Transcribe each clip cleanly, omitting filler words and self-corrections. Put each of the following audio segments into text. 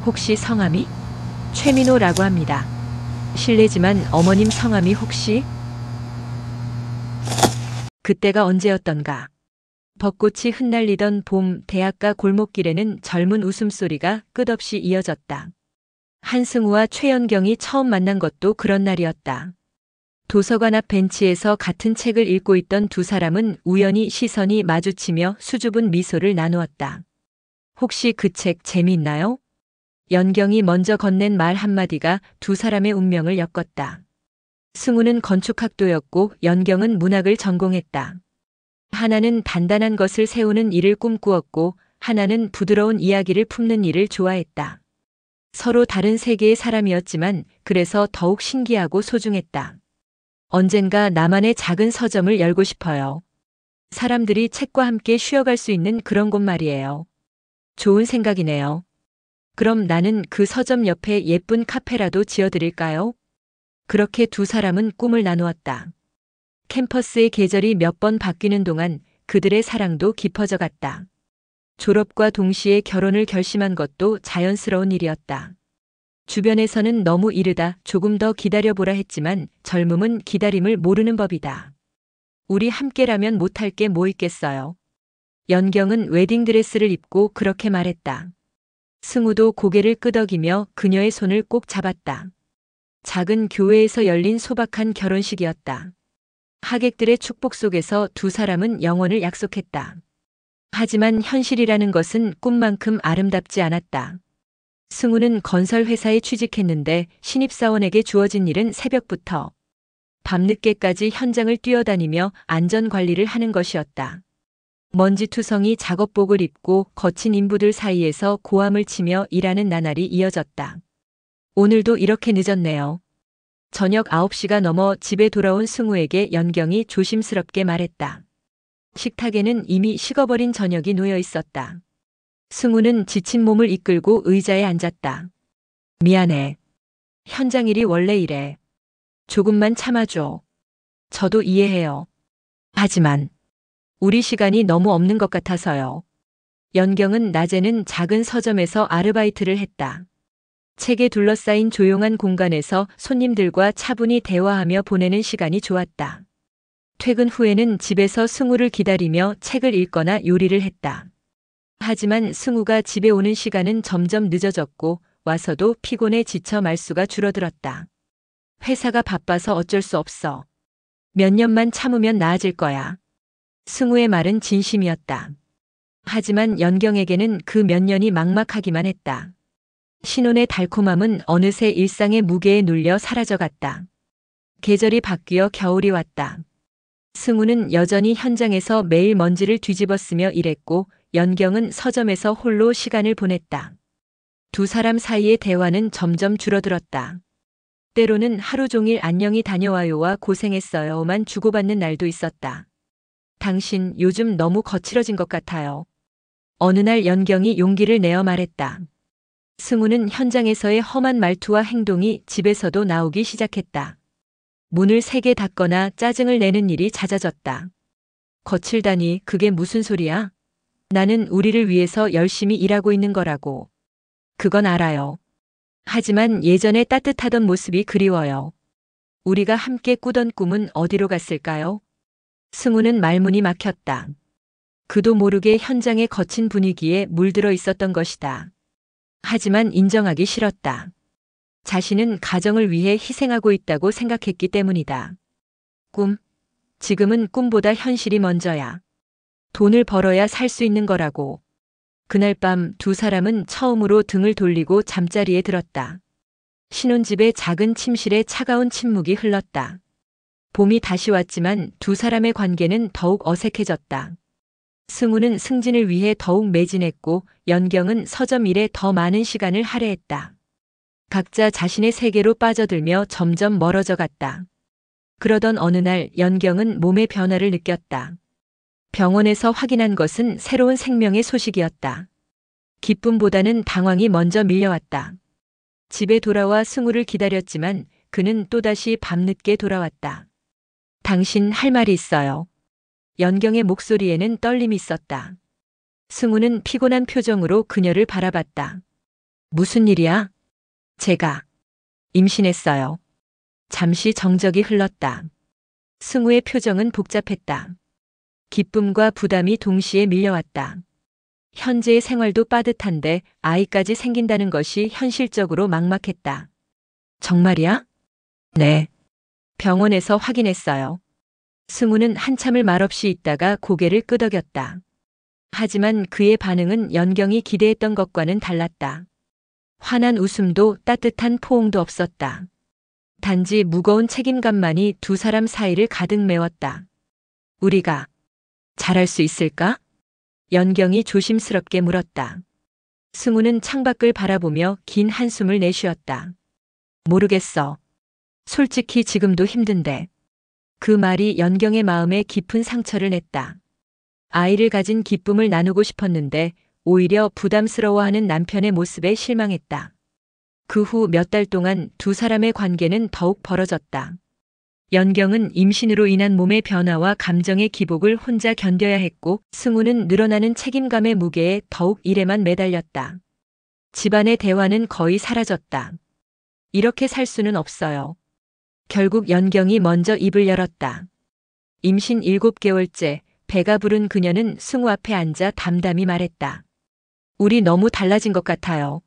혹시 성함이? 최민호라고 합니다. 실례지만 어머님 성함이 혹시? 그때가 언제였던가. 벚꽃이 흩날리던 봄, 대학가 골목길에는 젊은 웃음소리가 끝없이 이어졌다. 한승우와 최연경이 처음 만난 것도 그런 날이었다. 도서관 앞 벤치에서 같은 책을 읽고 있던 두 사람은 우연히 시선이 마주치며 수줍은 미소를 나누었다. 혹시 그 책 재미있나요? 연경이 먼저 건넨 말 한마디가 두 사람의 운명을 엮었다. 승우는 건축학도였고 연경은 문학을 전공했다. 하나는 단단한 것을 세우는 일을 꿈꾸었고 하나는 부드러운 이야기를 품는 일을 좋아했다. 서로 다른 세계의 사람이었지만 그래서 더욱 신기하고 소중했다. 언젠가 나만의 작은 서점을 열고 싶어요. 사람들이 책과 함께 쉬어갈 수 있는 그런 곳 말이에요. 좋은 생각이네요. 그럼 나는 그 서점 옆에 예쁜 카페라도 지어드릴까요? 그렇게 두 사람은 꿈을 나누었다. 캠퍼스의 계절이 몇 번 바뀌는 동안 그들의 사랑도 깊어져 갔다. 졸업과 동시에 결혼을 결심한 것도 자연스러운 일이었다. 주변에서는 너무 이르다, 조금 더 기다려보라 했지만 젊음은 기다림을 모르는 법이다. 우리 함께라면 못할 게 뭐 있겠어요. 연경은 웨딩드레스를 입고 그렇게 말했다. 승우도 고개를 끄덕이며 그녀의 손을 꼭 잡았다. 작은 교회에서 열린 소박한 결혼식이었다. 하객들의 축복 속에서 두 사람은 영원을 약속했다. 하지만 현실이라는 것은 꿈만큼 아름답지 않았다. 승우는 건설회사에 취직했는데 신입사원에게 주어진 일은 새벽부터 밤늦게까지 현장을 뛰어다니며 안전관리를 하는 것이었다. 먼지투성이 작업복을 입고 거친 인부들 사이에서 고함을 치며 일하는 나날이 이어졌다. 오늘도 이렇게 늦었네요. 저녁 9시가 넘어 집에 돌아온 승우에게 연경이 조심스럽게 말했다. 식탁에는 이미 식어버린 저녁이 놓여 있었다. 승우는 지친 몸을 이끌고 의자에 앉았다. 미안해. 현장 일이 원래 이래. 조금만 참아줘. 저도 이해해요. 하지만 우리 시간이 너무 없는 것 같아서요. 연경은 낮에는 작은 서점에서 아르바이트를 했다. 책에 둘러싸인 조용한 공간에서 손님들과 차분히 대화하며 보내는 시간이 좋았다. 퇴근 후에는 집에서 승우를 기다리며 책을 읽거나 요리를 했다. 하지만 승우가 집에 오는 시간은 점점 늦어졌고 와서도 피곤해 지쳐 말수가 줄어들었다. 회사가 바빠서 어쩔 수 없어. 몇 년만 참으면 나아질 거야. 승우의 말은 진심이었다. 하지만 연경에게는 그 몇 년이 막막하기만 했다. 신혼의 달콤함은 어느새 일상의 무게에 눌려 사라져갔다. 계절이 바뀌어 겨울이 왔다. 승우는 여전히 현장에서 매일 먼지를 뒤집어쓰며 일했고 연경은 서점에서 홀로 시간을 보냈다. 두 사람 사이의 대화는 점점 줄어들었다. 때로는 하루 종일 안녕히 다녀와요와 고생했어요만 주고받는 날도 있었다. 당신 요즘 너무 거칠어진 것 같아요. 어느 날 연경이 용기를 내어 말했다. 승우는 현장에서의 험한 말투와 행동이 집에서도 나오기 시작했다. 문을 세게 닫거나 짜증을 내는 일이 잦아졌다. 거칠다니 그게 무슨 소리야? 나는 우리를 위해서 열심히 일하고 있는 거라고. 그건 알아요. 하지만 예전에 따뜻하던 모습이 그리워요. 우리가 함께 꾸던 꿈은 어디로 갔을까요? 승우는 말문이 막혔다. 그도 모르게 현장의 거친 분위기에 물들어 있었던 것이다. 하지만 인정하기 싫었다. 자신은 가정을 위해 희생하고 있다고 생각했기 때문이다. 꿈. 지금은 꿈보다 현실이 먼저야. 돈을 벌어야 살 수 있는 거라고. 그날 밤 두 사람은 처음으로 등을 돌리고 잠자리에 들었다. 신혼집의 작은 침실에 차가운 침묵이 흘렀다. 봄이 다시 왔지만 두 사람의 관계는 더욱 어색해졌다. 승우는 승진을 위해 더욱 매진했고 연경은 서점 일에 더 많은 시간을 할애했다. 각자 자신의 세계로 빠져들며 점점 멀어져 갔다. 그러던 어느 날 연경은 몸의 변화를 느꼈다. 병원에서 확인한 것은 새로운 생명의 소식이었다. 기쁨보다는 당황이 먼저 밀려왔다. 집에 돌아와 승우를 기다렸지만 그는 또다시 밤늦게 돌아왔다. 당신 할 말이 있어요. 연경의 목소리에는 떨림이 있었다. 승우는 피곤한 표정으로 그녀를 바라봤다. 무슨 일이야? 제가 임신했어요. 잠시 정적이 흘렀다. 승우의 표정은 복잡했다. 기쁨과 부담이 동시에 밀려왔다. 현재의 생활도 빠듯한데 아이까지 생긴다는 것이 현실적으로 막막했다. 정말이야? 네. 병원에서 확인했어요. 승우는 한참을 말없이 있다가 고개를 끄덕였다. 하지만 그의 반응은 연경이 기대했던 것과는 달랐다. 환한 웃음도 따뜻한 포옹도 없었다. 단지 무거운 책임감만이 두 사람 사이를 가득 메웠다. 우리가 잘할 수 있을까? 연경이 조심스럽게 물었다. 승우는 창밖을 바라보며 긴 한숨을 내쉬었다. 모르겠어. 솔직히 지금도 힘든데. 그 말이 연경의 마음에 깊은 상처를 냈다. 아이를 가진 기쁨을 나누고 싶었는데 오히려 부담스러워하는 남편의 모습에 실망했다. 그 후 몇 달 동안 두 사람의 관계는 더욱 벌어졌다. 연경은 임신으로 인한 몸의 변화와 감정의 기복을 혼자 견뎌야 했고 승우는 늘어나는 책임감의 무게에 더욱 일에만 매달렸다. 집안의 대화는 거의 사라졌다. 이렇게 살 수는 없어요. 결국 연경이 먼저 입을 열었다. 임신 7개월째 배가 부른 그녀는 승우 앞에 앉아 담담히 말했다. 우리 너무 달라진 것 같아요.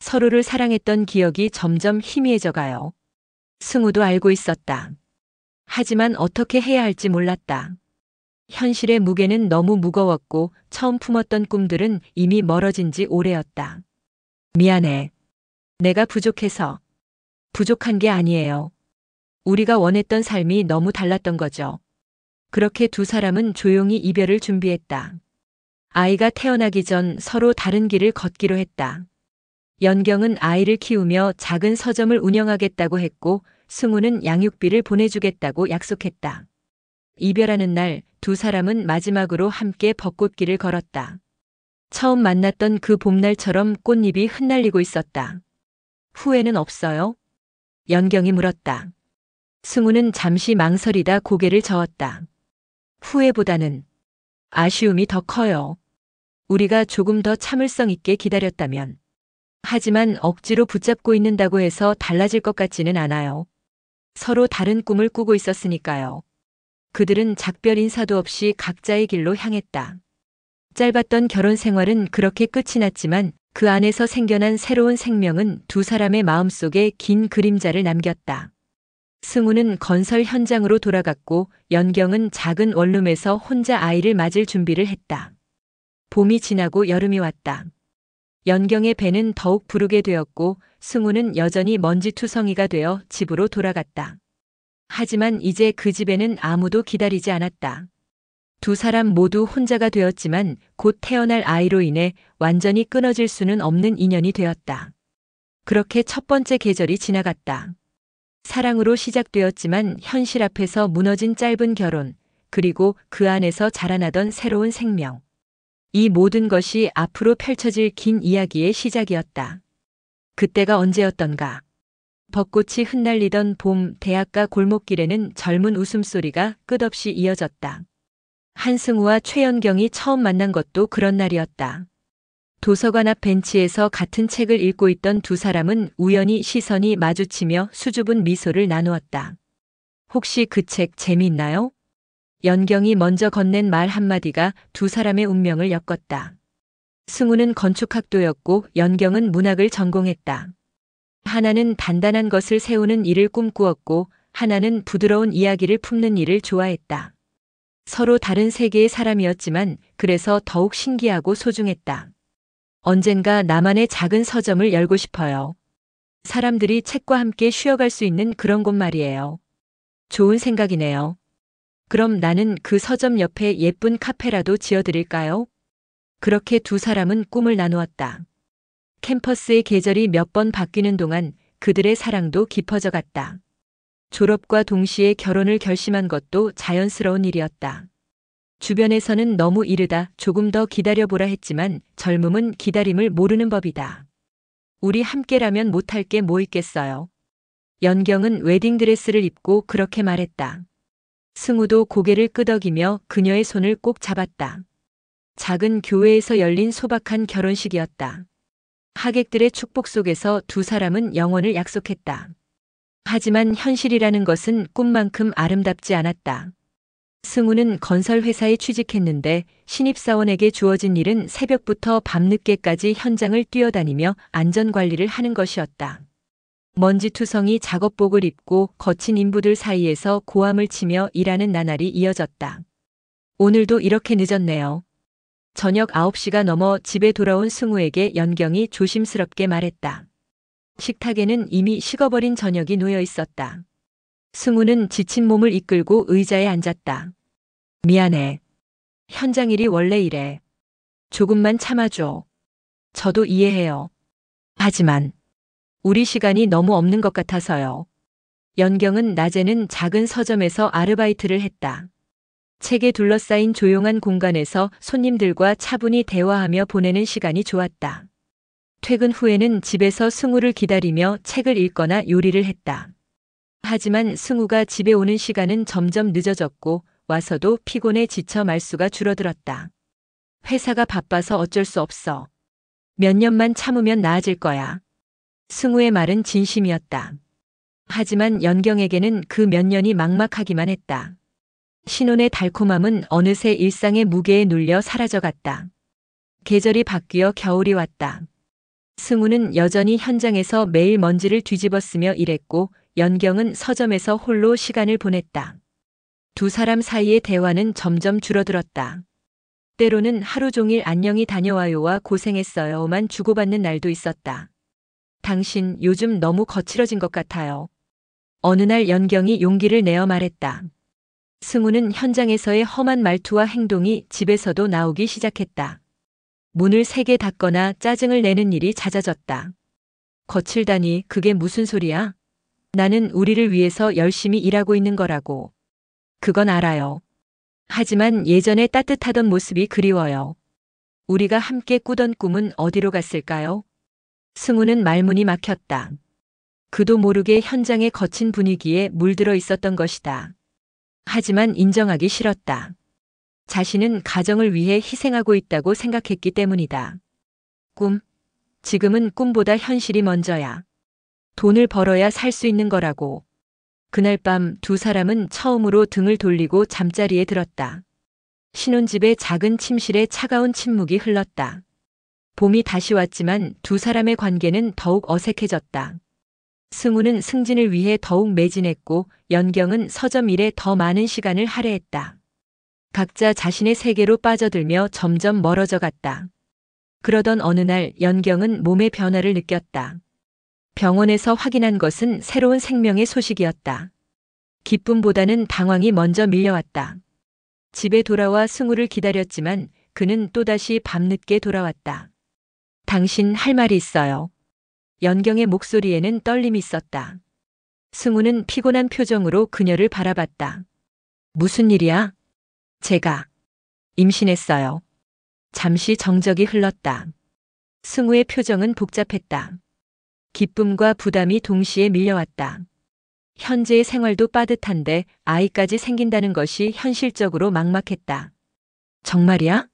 서로를 사랑했던 기억이 점점 희미해져 가요. 승우도 알고 있었다. 하지만 어떻게 해야 할지 몰랐다. 현실의 무게는 너무 무거웠고 처음 품었던 꿈들은 이미 멀어진 지 오래였다. 미안해. 내가 부족해서. 부족한 게 아니에요. 우리가 원했던 삶이 너무 달랐던 거죠. 그렇게 두 사람은 조용히 이별을 준비했다. 아이가 태어나기 전 서로 다른 길을 걷기로 했다. 연경은 아이를 키우며 작은 서점을 운영하겠다고 했고 승우는 양육비를 보내주겠다고 약속했다. 이별하는 날 두 사람은 마지막으로 함께 벚꽃길을 걸었다. 처음 만났던 그 봄날처럼 꽃잎이 흩날리고 있었다. 후회는 없어요? 연경이 물었다. 승우는 잠시 망설이다 고개를 저었다. 후회보다는 아쉬움이 더 커요. 우리가 조금 더 참을성 있게 기다렸다면. 하지만 억지로 붙잡고 있는다고 해서 달라질 것 같지는 않아요. 서로 다른 꿈을 꾸고 있었으니까요. 그들은 작별 인사도 없이 각자의 길로 향했다. 짧았던 결혼 생활은 그렇게 끝이 났지만 그 안에서 생겨난 새로운 생명은 두 사람의 마음속에 긴 그림자를 남겼다. 승우는 건설 현장으로 돌아갔고 연경은 작은 원룸에서 혼자 아이를 맞을 준비를 했다. 봄이 지나고 여름이 왔다. 연경의 배는 더욱 부르게 되었고 승우는 여전히 먼지투성이가 되어 집으로 돌아갔다. 하지만 이제 그 집에는 아무도 기다리지 않았다. 두 사람 모두 혼자가 되었지만 곧 태어날 아이로 인해 완전히 끊어질 수는 없는 인연이 되었다. 그렇게 첫 번째 계절이 지나갔다. 사랑으로 시작되었지만 현실 앞에서 무너진 짧은 결혼, 그리고 그 안에서 자라나던 새로운 생명. 이 모든 것이 앞으로 펼쳐질 긴 이야기의 시작이었다. 그때가 언제였던가. 벚꽃이 흩날리던 봄 대학가 골목길에는 젊은 웃음소리가 끝없이 이어졌다. 한승우와 최연경이 처음 만난 것도 그런 날이었다. 도서관 앞 벤치에서 같은 책을 읽고 있던 두 사람은 우연히 시선이 마주치며 수줍은 미소를 나누었다. 혹시 그 책 재미있나요? 연경이 먼저 건넨 말 한마디가 두 사람의 운명을 엮었다. 승우는 건축학도였고 연경은 문학을 전공했다. 하나는 단단한 것을 세우는 일을 꿈꾸었고 하나는 부드러운 이야기를 품는 일을 좋아했다. 서로 다른 세계의 사람이었지만 그래서 더욱 신기하고 소중했다. 언젠가 나만의 작은 서점을 열고 싶어요. 사람들이 책과 함께 쉬어갈 수 있는 그런 곳 말이에요. 좋은 생각이네요. 그럼 나는 그 서점 옆에 예쁜 카페라도 지어드릴까요? 그렇게 두 사람은 꿈을 나누었다. 캠퍼스의 계절이 몇 번 바뀌는 동안 그들의 사랑도 깊어져 갔다. 졸업과 동시에 결혼을 결심한 것도 자연스러운 일이었다. 주변에서는 너무 이르다, 조금 더 기다려보라 했지만 젊음은 기다림을 모르는 법이다. 우리 함께라면 못할 게 뭐 있겠어요. 연경은 웨딩드레스를 입고 그렇게 말했다. 승우도 고개를 끄덕이며 그녀의 손을 꼭 잡았다. 작은 교회에서 열린 소박한 결혼식이었다. 하객들의 축복 속에서 두 사람은 영원을 약속했다. 하지만 현실이라는 것은 꿈만큼 아름답지 않았다. 승우는 건설회사에 취직했는데 신입사원에게 주어진 일은 새벽부터 밤늦게까지 현장을 뛰어다니며 안전관리를 하는 것이었다. 먼지투성이 작업복을 입고 거친 인부들 사이에서 고함을 치며 일하는 나날이 이어졌다. 오늘도 이렇게 늦었네요. 저녁 9시가 넘어 집에 돌아온 승우에게 연경이 조심스럽게 말했다. 식탁에는 이미 식어버린 저녁이 놓여 있었다. 승우는 지친 몸을 이끌고 의자에 앉았다. 미안해. 현장 일이 원래 이래. 조금만 참아줘. 저도 이해해요. 하지만 우리 시간이 너무 없는 것 같아서요. 연경은 낮에는 작은 서점에서 아르바이트를 했다. 책에 둘러싸인 조용한 공간에서 손님들과 차분히 대화하며 보내는 시간이 좋았다. 퇴근 후에는 집에서 승우를 기다리며 책을 읽거나 요리를 했다. 하지만 승우가 집에 오는 시간은 점점 늦어졌고 와서도 피곤해 지쳐 말수가 줄어들었다. 회사가 바빠서 어쩔 수 없어. 몇 년만 참으면 나아질 거야. 승우의 말은 진심이었다. 하지만 연경에게는 그 몇 년이 막막하기만 했다. 신혼의 달콤함은 어느새 일상의 무게에 눌려 사라져갔다. 계절이 바뀌어 겨울이 왔다. 승우는 여전히 현장에서 매일 먼지를 뒤집어쓰며 일했고 연경은 서점에서 홀로 시간을 보냈다. 두 사람 사이의 대화는 점점 줄어들었다. 때로는 하루 종일 안녕히 다녀와요와 고생했어요만 주고받는 날도 있었다. 당신 요즘 너무 거칠어진 것 같아요. 어느 날 연경이 용기를 내어 말했다. 승우는 현장에서의 험한 말투와 행동이 집에서도 나오기 시작했다. 문을 세게 닫거나 짜증을 내는 일이 잦아졌다. 거칠다니 그게 무슨 소리야? 나는 우리를 위해서 열심히 일하고 있는 거라고. 그건 알아요. 하지만 예전에 따뜻하던 모습이 그리워요. 우리가 함께 꾸던 꿈은 어디로 갔을까요? 승우는 말문이 막혔다. 그도 모르게 현장의 거친 분위기에 물들어 있었던 것이다. 하지만 인정하기 싫었다. 자신은 가정을 위해 희생하고 있다고 생각했기 때문이다. 꿈. 지금은 꿈보다 현실이 먼저야. 돈을 벌어야 살 수 있는 거라고. 그날 밤 두 사람은 처음으로 등을 돌리고 잠자리에 들었다. 신혼집의 작은 침실에 차가운 침묵이 흘렀다. 봄이 다시 왔지만 두 사람의 관계는 더욱 어색해졌다. 승우는 승진을 위해 더욱 매진했고 연경은 서점 일에 더 많은 시간을 할애했다. 각자 자신의 세계로 빠져들며 점점 멀어져 갔다. 그러던 어느 날 연경은 몸의 변화를 느꼈다. 병원에서 확인한 것은 새로운 생명의 소식이었다. 기쁨보다는 당황이 먼저 밀려왔다. 집에 돌아와 승우를 기다렸지만 그는 또다시 밤늦게 돌아왔다. 당신 할 말이 있어요. 연경의 목소리에는 떨림이 있었다. 승우는 피곤한 표정으로 그녀를 바라봤다. 무슨 일이야? 제가 임신했어요. 잠시 정적이 흘렀다. 승우의 표정은 복잡했다. 기쁨과 부담이 동시에 밀려왔다. 현재의 생활도 빠듯한데 아이까지 생긴다는 것이 현실적으로 막막했다. 정말이야?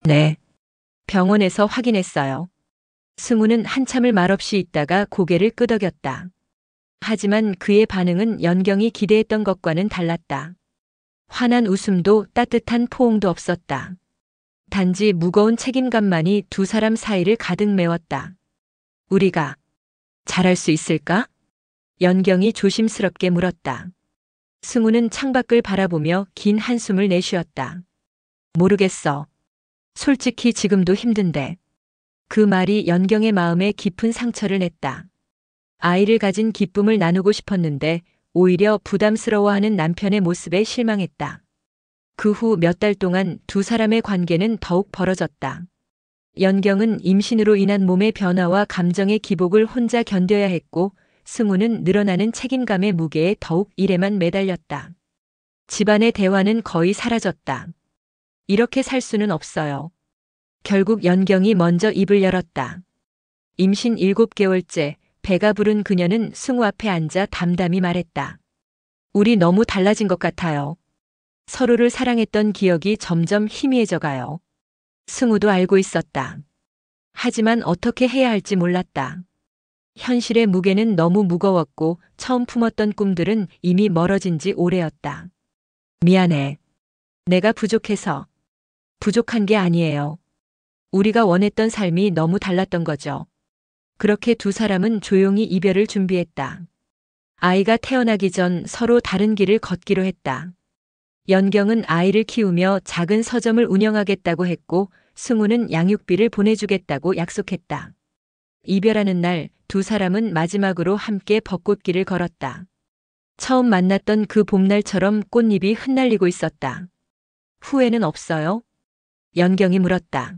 네. 병원에서 확인했어요. 승우는 한참을 말없이 있다가 고개를 끄덕였다. 하지만 그의 반응은 연경이 기대했던 것과는 달랐다. 환한 웃음도 따뜻한 포옹도 없었다. 단지 무거운 책임감만이 두 사람 사이를 가득 메웠다. 우리가 잘할 수 있을까? 연경이 조심스럽게 물었다. 승우는 창밖을 바라보며 긴 한숨을 내쉬었다. 모르겠어. 솔직히 지금도 힘든데. 그 말이 연경의 마음에 깊은 상처를 냈다. 아이를 가진 기쁨을 나누고 싶었는데 오히려 부담스러워하는 남편의 모습에 실망했다. 그 후 몇 달 동안 두 사람의 관계는 더욱 벌어졌다. 연경은 임신으로 인한 몸의 변화와 감정의 기복을 혼자 견뎌야 했고 승우는 늘어나는 책임감의 무게에 더욱 일에만 매달렸다. 집안의 대화는 거의 사라졌다. 이렇게 살 수는 없어요. 결국 연경이 먼저 입을 열었다. 임신 7개월째 배가 부른 그녀는 승우 앞에 앉아 담담히 말했다. 우리 너무 달라진 것 같아요. 서로를 사랑했던 기억이 점점 희미해져 가요. 승우도 알고 있었다. 하지만 어떻게 해야 할지 몰랐다. 현실의 무게는 너무 무거웠고 처음 품었던 꿈들은 이미 멀어진 지 오래였다. 미안해. 내가 부족해서. 부족한 게 아니에요. 우리가 원했던 삶이 너무 달랐던 거죠. 그렇게 두 사람은 조용히 이별을 준비했다. 아이가 태어나기 전 서로 다른 길을 걷기로 했다. 연경은 아이를 키우며 작은 서점을 운영하겠다고 했고 승우는 양육비를 보내주겠다고 약속했다. 이별하는 날 두 사람은 마지막으로 함께 벚꽃길을 걸었다. 처음 만났던 그 봄날처럼 꽃잎이 흩날리고 있었다. 후회는 없어요? 연경이 물었다.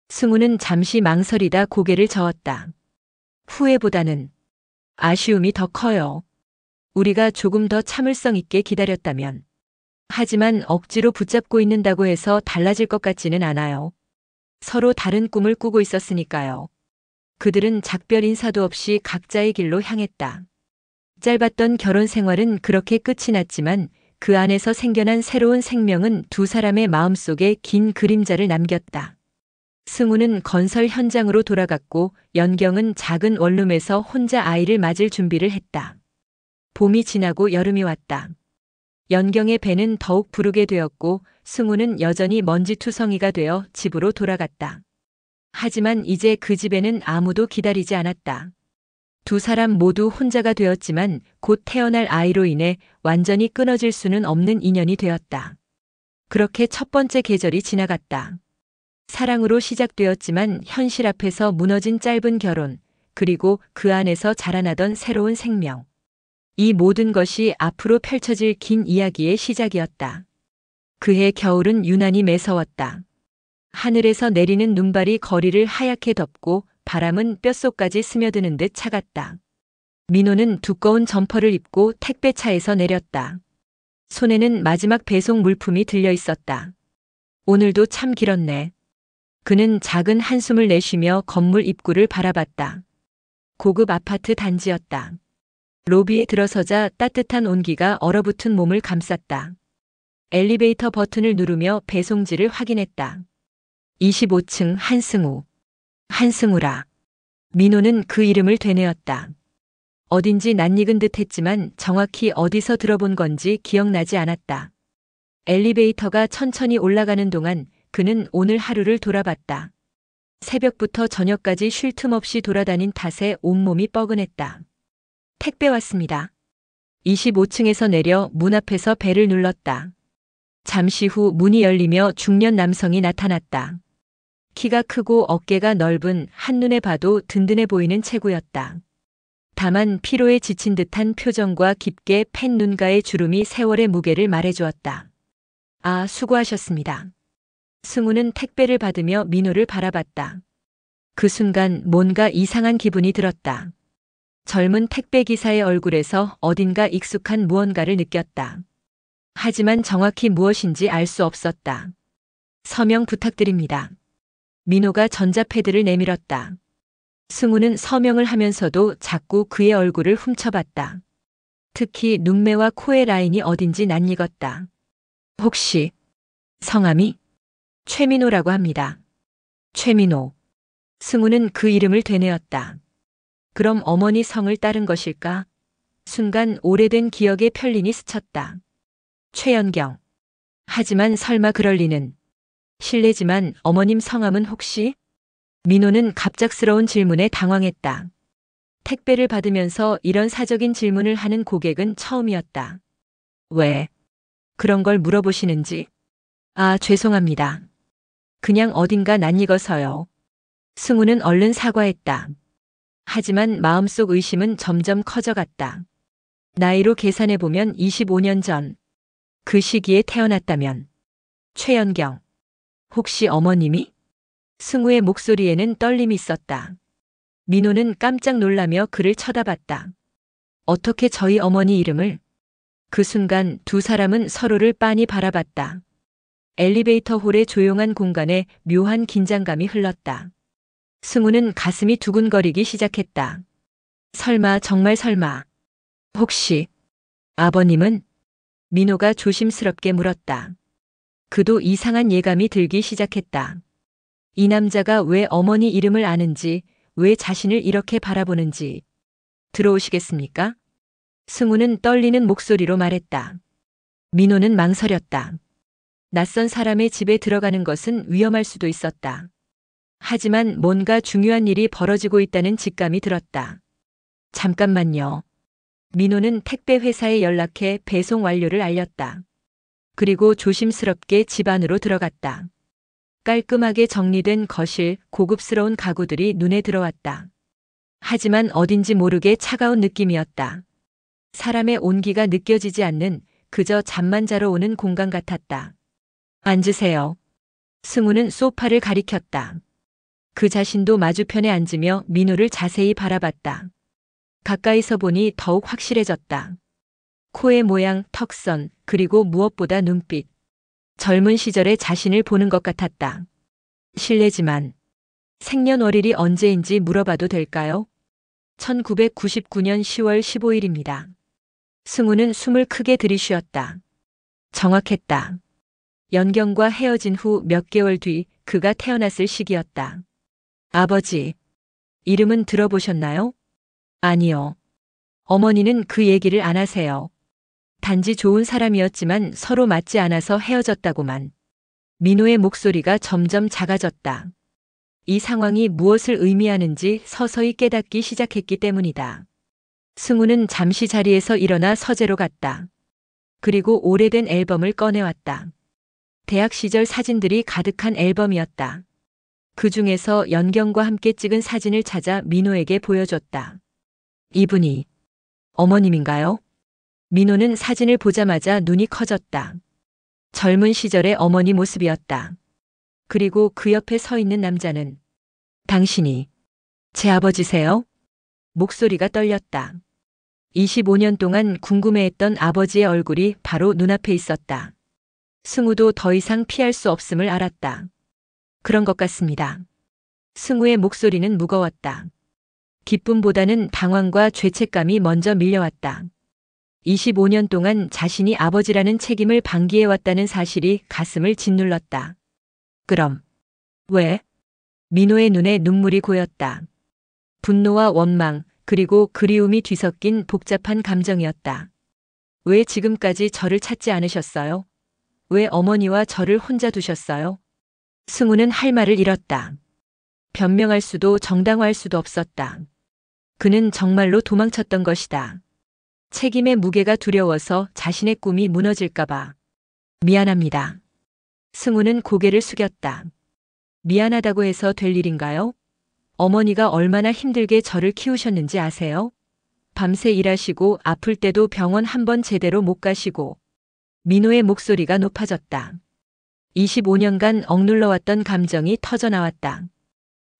승우는 잠시 망설이다 고개를 저었다. 후회보다는 아쉬움이 더 커요. 우리가 조금 더 참을성 있게 기다렸다면. 하지만 억지로 붙잡고 있는다고 해서 달라질 것 같지는 않아요. 서로 다른 꿈을 꾸고 있었으니까요. 그들은 작별 인사도 없이 각자의 길로 향했다. 짧았던 결혼 생활은 그렇게 끝이 났지만 그 안에서 생겨난 새로운 생명은 두 사람의 마음속에 긴 그림자를 남겼다. 승우는 건설 현장으로 돌아갔고 연경은 작은 원룸에서 혼자 아이를 맞을 준비를 했다. 봄이 지나고 여름이 왔다. 연경의 배는 더욱 부르게 되었고 승우는 여전히 먼지투성이가 되어 집으로 돌아갔다. 하지만 이제 그 집에는 아무도 기다리지 않았다. 두 사람 모두 혼자가 되었지만 곧 태어날 아이로 인해 완전히 끊어질 수는 없는 인연이 되었다. 그렇게 첫 번째 계절이 지나갔다. 사랑으로 시작되었지만 현실 앞에서 무너진 짧은 결혼, 그리고 그 안에서 자라나던 새로운 생명. 이 모든 것이 앞으로 펼쳐질 긴 이야기의 시작이었다. 그해 겨울은 유난히 매서웠다. 하늘에서 내리는 눈발이 거리를 하얗게 덮고 바람은 뼛속까지 스며드는 듯 차갔다. 민호는 두꺼운 점퍼를 입고 택배차에서 내렸다. 손에는 마지막 배송 물품이 들려 있었다. 오늘도 참 길었네. 그는 작은 한숨을 내쉬며 건물 입구를 바라봤다. 고급 아파트 단지였다. 로비에 들어서자 따뜻한 온기가 얼어붙은 몸을 감쌌다. 엘리베이터 버튼을 누르며 배송지를 확인했다. 25층 한승우. 한승우라. 민호는 그 이름을 되뇌었다. 어딘지 낯익은 듯 했지만 정확히 어디서 들어본 건지 기억나지 않았다. 엘리베이터가 천천히 올라가는 동안 그는 오늘 하루를 돌아봤다. 새벽부터 저녁까지 쉴 틈 없이 돌아다닌 탓에 온몸이 뻐근했다. 택배 왔습니다. 25층에서 내려 문 앞에서 벨을 눌렀다. 잠시 후 문이 열리며 중년 남성이 나타났다. 키가 크고 어깨가 넓은 한눈에 봐도 든든해 보이는 체구였다. 다만 피로에 지친 듯한 표정과 깊게 팬 눈가의 주름이 세월의 무게를 말해주었다. 아, 수고하셨습니다. 승우는 택배를 받으며 민호를 바라봤다. 그 순간 뭔가 이상한 기분이 들었다. 젊은 택배 기사의 얼굴에서 어딘가 익숙한 무언가를 느꼈다. 하지만 정확히 무엇인지 알 수 없었다. 서명 부탁드립니다. 민호가 전자패드를 내밀었다. 승우는 서명을 하면서도 자꾸 그의 얼굴을 훔쳐봤다. 특히 눈매와 코의 라인이 어딘지 낯익었다. 혹시 성함이? 최민호라고 합니다. 최민호. 승우는 그 이름을 되뇌었다. 그럼 어머니 성을 따른 것일까? 순간 오래된 기억의 편린이 스쳤다. 최연경. 하지만 설마 그럴 리는. 실례지만 어머님 성함은 혹시? 민호는 갑작스러운 질문에 당황했다. 택배를 받으면서 이런 사적인 질문을 하는 고객은 처음이었다. 왜? 그런 걸 물어보시는지. 아, 죄송합니다. 그냥 어딘가 낯익어서요. 승우는 얼른 사과했다. 하지만 마음속 의심은 점점 커져갔다. 나이로 계산해보면 25년 전. 그 시기에 태어났다면. 최연경. 혹시 어머님이? 승우의 목소리에는 떨림이 있었다. 민호는 깜짝 놀라며 그를 쳐다봤다. 어떻게 저희 어머니 이름을? 그 순간 두 사람은 서로를 빤히 바라봤다. 엘리베이터 홀의 조용한 공간에 묘한 긴장감이 흘렀다. 승우는 가슴이 두근거리기 시작했다. 설마 정말 설마. 혹시 아버님은? 민호가 조심스럽게 물었다. 그도 이상한 예감이 들기 시작했다. 이 남자가 왜 어머니 이름을 아는지, 왜 자신을 이렇게 바라보는지. 들어오시겠습니까? 승우는 떨리는 목소리로 말했다. 민호는 망설였다. 낯선 사람의 집에 들어가는 것은 위험할 수도 있었다. 하지만 뭔가 중요한 일이 벌어지고 있다는 직감이 들었다. 잠깐만요. 민호는 택배 회사에 연락해 배송 완료를 알렸다. 그리고 조심스럽게 집 안으로 들어갔다. 깔끔하게 정리된 거실, 고급스러운 가구들이 눈에 들어왔다. 하지만 어딘지 모르게 차가운 느낌이었다. 사람의 온기가 느껴지지 않는 그저 잠만 자러 오는 공간 같았다. 앉으세요. 승우는 소파를 가리켰다. 그 자신도 맞은편에 앉으며 민호를 자세히 바라봤다. 가까이서 보니 더욱 확실해졌다. 코의 모양, 턱선, 그리고 무엇보다 눈빛. 젊은 시절의 자신을 보는 것 같았다. 실례지만 생년월일이 언제인지 물어봐도 될까요? 1999년 10월 15일입니다. 승우는 숨을 크게 들이쉬었다. 정확했다. 연경과 헤어진 후 몇 개월 뒤 그가 태어났을 시기였다. 아버지, 이름은 들어보셨나요? 아니요. 어머니는 그 얘기를 안 하세요. 단지 좋은 사람이었지만 서로 맞지 않아서 헤어졌다고만. 민호의 목소리가 점점 작아졌다. 이 상황이 무엇을 의미하는지 서서히 깨닫기 시작했기 때문이다. 승우는 잠시 자리에서 일어나 서재로 갔다. 그리고 오래된 앨범을 꺼내왔다. 대학 시절 사진들이 가득한 앨범이었다. 그 중에서 연경과 함께 찍은 사진을 찾아 민호에게 보여줬다. 이분이 어머님인가요? 민호는 사진을 보자마자 눈이 커졌다. 젊은 시절의 어머니 모습이었다. 그리고 그 옆에 서 있는 남자는 당신이 제 아버지세요? 목소리가 떨렸다. 25년 동안 궁금해했던 아버지의 얼굴이 바로 눈앞에 있었다. 승우도 더 이상 피할 수 없음을 알았다. 그런 것 같습니다. 승우의 목소리는 무거웠다. 기쁨보다는 당황과 죄책감이 먼저 밀려왔다. 25년 동안 자신이 아버지라는 책임을 방기해왔다는 사실이 가슴을 짓눌렀다. 그럼 왜? 민호의 눈에 눈물이 고였다. 분노와 원망, 그리고 그리움이 뒤섞인 복잡한 감정이었다. 왜 지금까지 저를 찾지 않으셨어요? 왜 어머니와 저를 혼자 두셨어요? 승우는 할 말을 잃었다. 변명할 수도 정당화할 수도 없었다. 그는 정말로 도망쳤던 것이다. 책임의 무게가 두려워서 자신의 꿈이 무너질까봐. 미안합니다. 승우는 고개를 숙였다. 미안하다고 해서 될 일인가요? 어머니가 얼마나 힘들게 저를 키우셨는지 아세요? 밤새 일하시고 아플 때도 병원 한 번 제대로 못 가시고. 민호의 목소리가 높아졌다. 25년간 억눌러왔던 감정이 터져나왔다.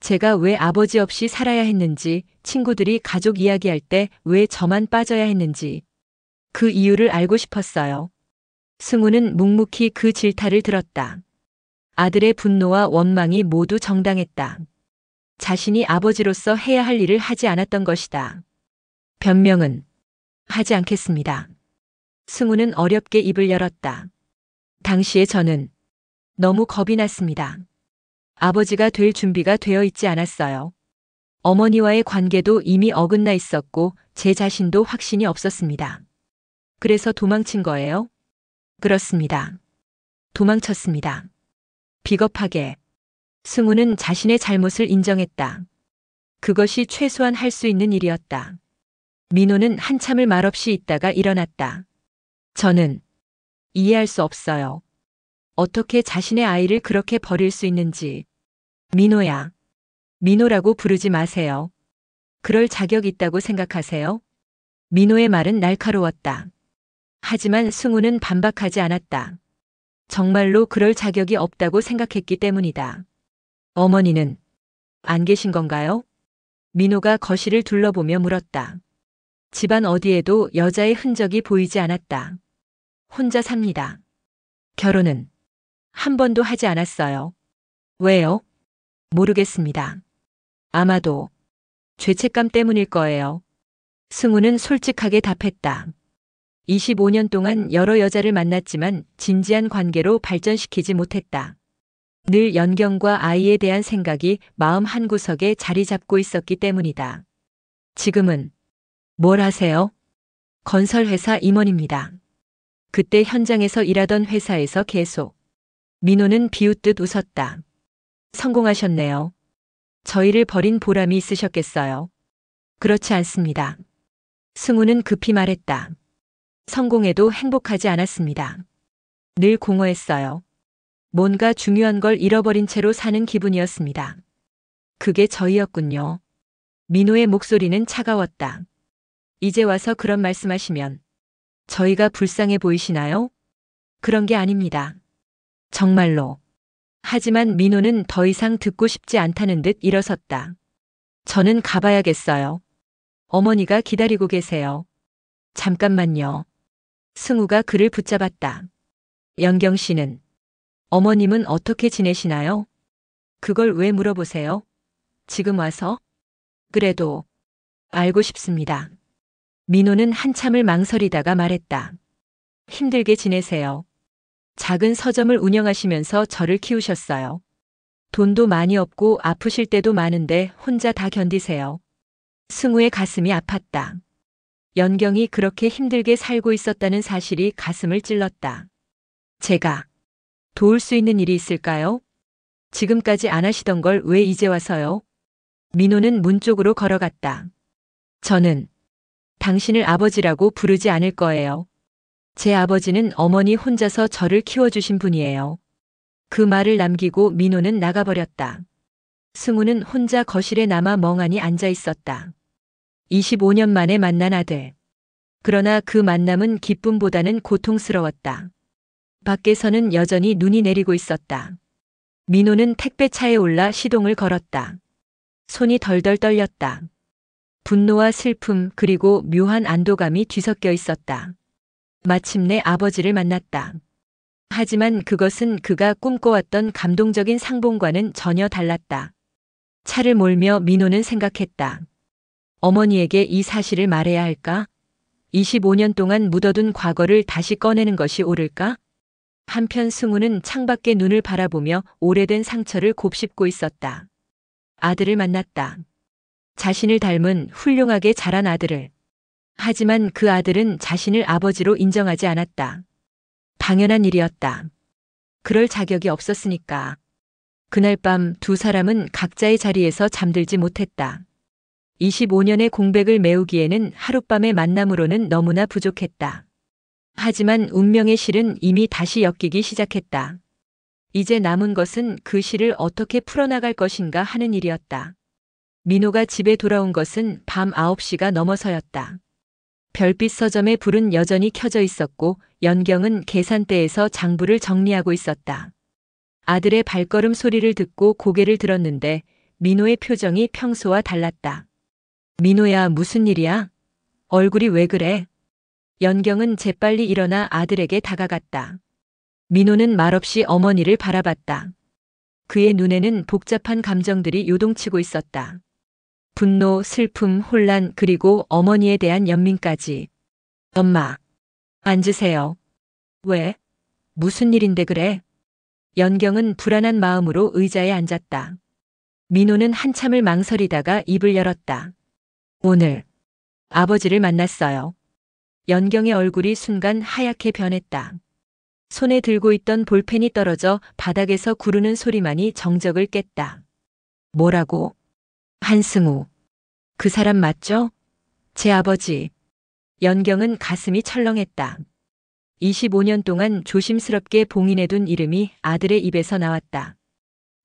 제가 왜 아버지 없이 살아야 했는지, 친구들이 가족 이야기할 때 왜 저만 빠져야 했는지. 그 이유를 알고 싶었어요. 승우는 묵묵히 그 질타를 들었다. 아들의 분노와 원망이 모두 정당했다. 자신이 아버지로서 해야 할 일을 하지 않았던 것이다. 변명은 하지 않겠습니다. 승우는 어렵게 입을 열었다. 당시에 저는 너무 겁이 났습니다. 아버지가 될 준비가 되어 있지 않았어요. 어머니와의 관계도 이미 어긋나 있었고 제 자신도 확신이 없었습니다. 그래서 도망친 거예요? 그렇습니다. 도망쳤습니다. 비겁하게. 승우는 자신의 잘못을 인정했다. 그것이 최소한 할 수 있는 일이었다. 민호는 한참을 말없이 있다가 일어났다. 저는 이해할 수 없어요. 어떻게 자신의 아이를 그렇게 버릴 수 있는지. 민호야. 민호라고 부르지 마세요. 그럴 자격 있다고 생각하세요? 민호의 말은 날카로웠다. 하지만 승우는 반박하지 않았다. 정말로 그럴 자격이 없다고 생각했기 때문이다. 어머니는 안 계신 건가요? 민호가 거실을 둘러보며 물었다. 집안 어디에도 여자의 흔적이 보이지 않았다. 혼자 삽니다. 결혼은 한 번도 하지 않았어요. 왜요? 모르겠습니다. 아마도 죄책감 때문일 거예요. 승우는 솔직하게 답했다. 25년 동안 여러 여자를 만났지만 진지한 관계로 발전시키지 못했다. 늘 연경과 아이에 대한 생각이 마음 한구석에 자리 잡고 있었기 때문이다. 지금은 뭘 하세요? 건설회사 임원입니다. 그때 현장에서 일하던 회사에서 계속. 민호는 비웃듯 웃었다. 성공하셨네요. 저희를 버린 보람이 있으셨겠어요. 그렇지 않습니다. 승우는 급히 말했다. 성공해도 행복하지 않았습니다. 늘 공허했어요. 뭔가 중요한 걸 잃어버린 채로 사는 기분이었습니다. 그게 저희였군요. 민호의 목소리는 차가웠다. 이제 와서 그런 말씀하시면 저희가 불쌍해 보이시나요? 그런 게 아닙니다. 정말로. 하지만 민호는 더 이상 듣고 싶지 않다는 듯 일어섰다. 저는 가봐야겠어요. 어머니가 기다리고 계세요. 잠깐만요. 승우가 그를 붙잡았다. 연경 씨는? 어머님은 어떻게 지내시나요? 그걸 왜 물어보세요? 지금 와서? 그래도 알고 싶습니다. 민호는 한참을 망설이다가 말했다. 힘들게 지내세요. 작은 서점을 운영하시면서 저를 키우셨어요. 돈도 많이 없고 아프실 때도 많은데 혼자 다 견디세요. 승우의 가슴이 아팠다. 연경이 그렇게 힘들게 살고 있었다는 사실이 가슴을 찔렀다. 제가 도울 수 있는 일이 있을까요? 지금까지 안 하시던 걸 왜 이제 와서요? 민호는 문 쪽으로 걸어갔다. 저는 당신을 아버지라고 부르지 않을 거예요. 제 아버지는 어머니 혼자서 저를 키워주신 분이에요. 그 말을 남기고 민호는 나가버렸다. 승우는 혼자 거실에 남아 멍하니 앉아 있었다. 25년 만에 만난 아들. 그러나 그 만남은 기쁨보다는 고통스러웠다. 밖에서는 여전히 눈이 내리고 있었다. 민호는 택배차에 올라 시동을 걸었다. 손이 덜덜 떨렸다. 분노와 슬픔 그리고 묘한 안도감이 뒤섞여 있었다. 마침내 아버지를 만났다. 하지만 그것은 그가 꿈꿔왔던 감동적인 상봉과는 전혀 달랐다. 차를 몰며 민호는 생각했다. 어머니에게 이 사실을 말해야 할까? 25년 동안 묻어둔 과거를 다시 꺼내는 것이 옳을까? 한편 승우는 창밖에 눈을 바라보며 오래된 상처를 곱씹고 있었다. 아들을 만났다. 자신을 닮은 훌륭하게 자란 아들을. 하지만 그 아들은 자신을 아버지로 인정하지 않았다. 당연한 일이었다. 그럴 자격이 없었으니까. 그날 밤 두 사람은 각자의 자리에서 잠들지 못했다. 25년의 공백을 메우기에는 하룻밤의 만남으로는 너무나 부족했다. 하지만 운명의 실은 이미 다시 엮이기 시작했다. 이제 남은 것은 그 실을 어떻게 풀어나갈 것인가 하는 일이었다. 민호가 집에 돌아온 것은 밤 9시가 넘어서였다. 별빛 서점의 불은 여전히 켜져 있었고 연경은 계산대에서 장부를 정리하고 있었다. 아들의 발걸음 소리를 듣고 고개를 들었는데 민호의 표정이 평소와 달랐다. 민호야, 무슨 일이야? 얼굴이 왜 그래? 연경은 재빨리 일어나 아들에게 다가갔다. 민호는 말없이 어머니를 바라봤다. 그의 눈에는 복잡한 감정들이 요동치고 있었다. 분노, 슬픔, 혼란, 그리고 어머니에 대한 연민까지. 엄마, 앉으세요. 왜? 무슨 일인데 그래? 연경은 불안한 마음으로 의자에 앉았다. 민호는 한참을 망설이다가 입을 열었다. 오늘 아버지를 만났어요. 연경의 얼굴이 순간 하얗게 변했다. 손에 들고 있던 볼펜이 떨어져 바닥에서 구르는 소리만이 정적을 깼다. 뭐라고? 한승우. 그 사람 맞죠? 제 아버지. 연경은 가슴이 철렁했다. 25년 동안 조심스럽게 봉인해둔 이름이 아들의 입에서 나왔다.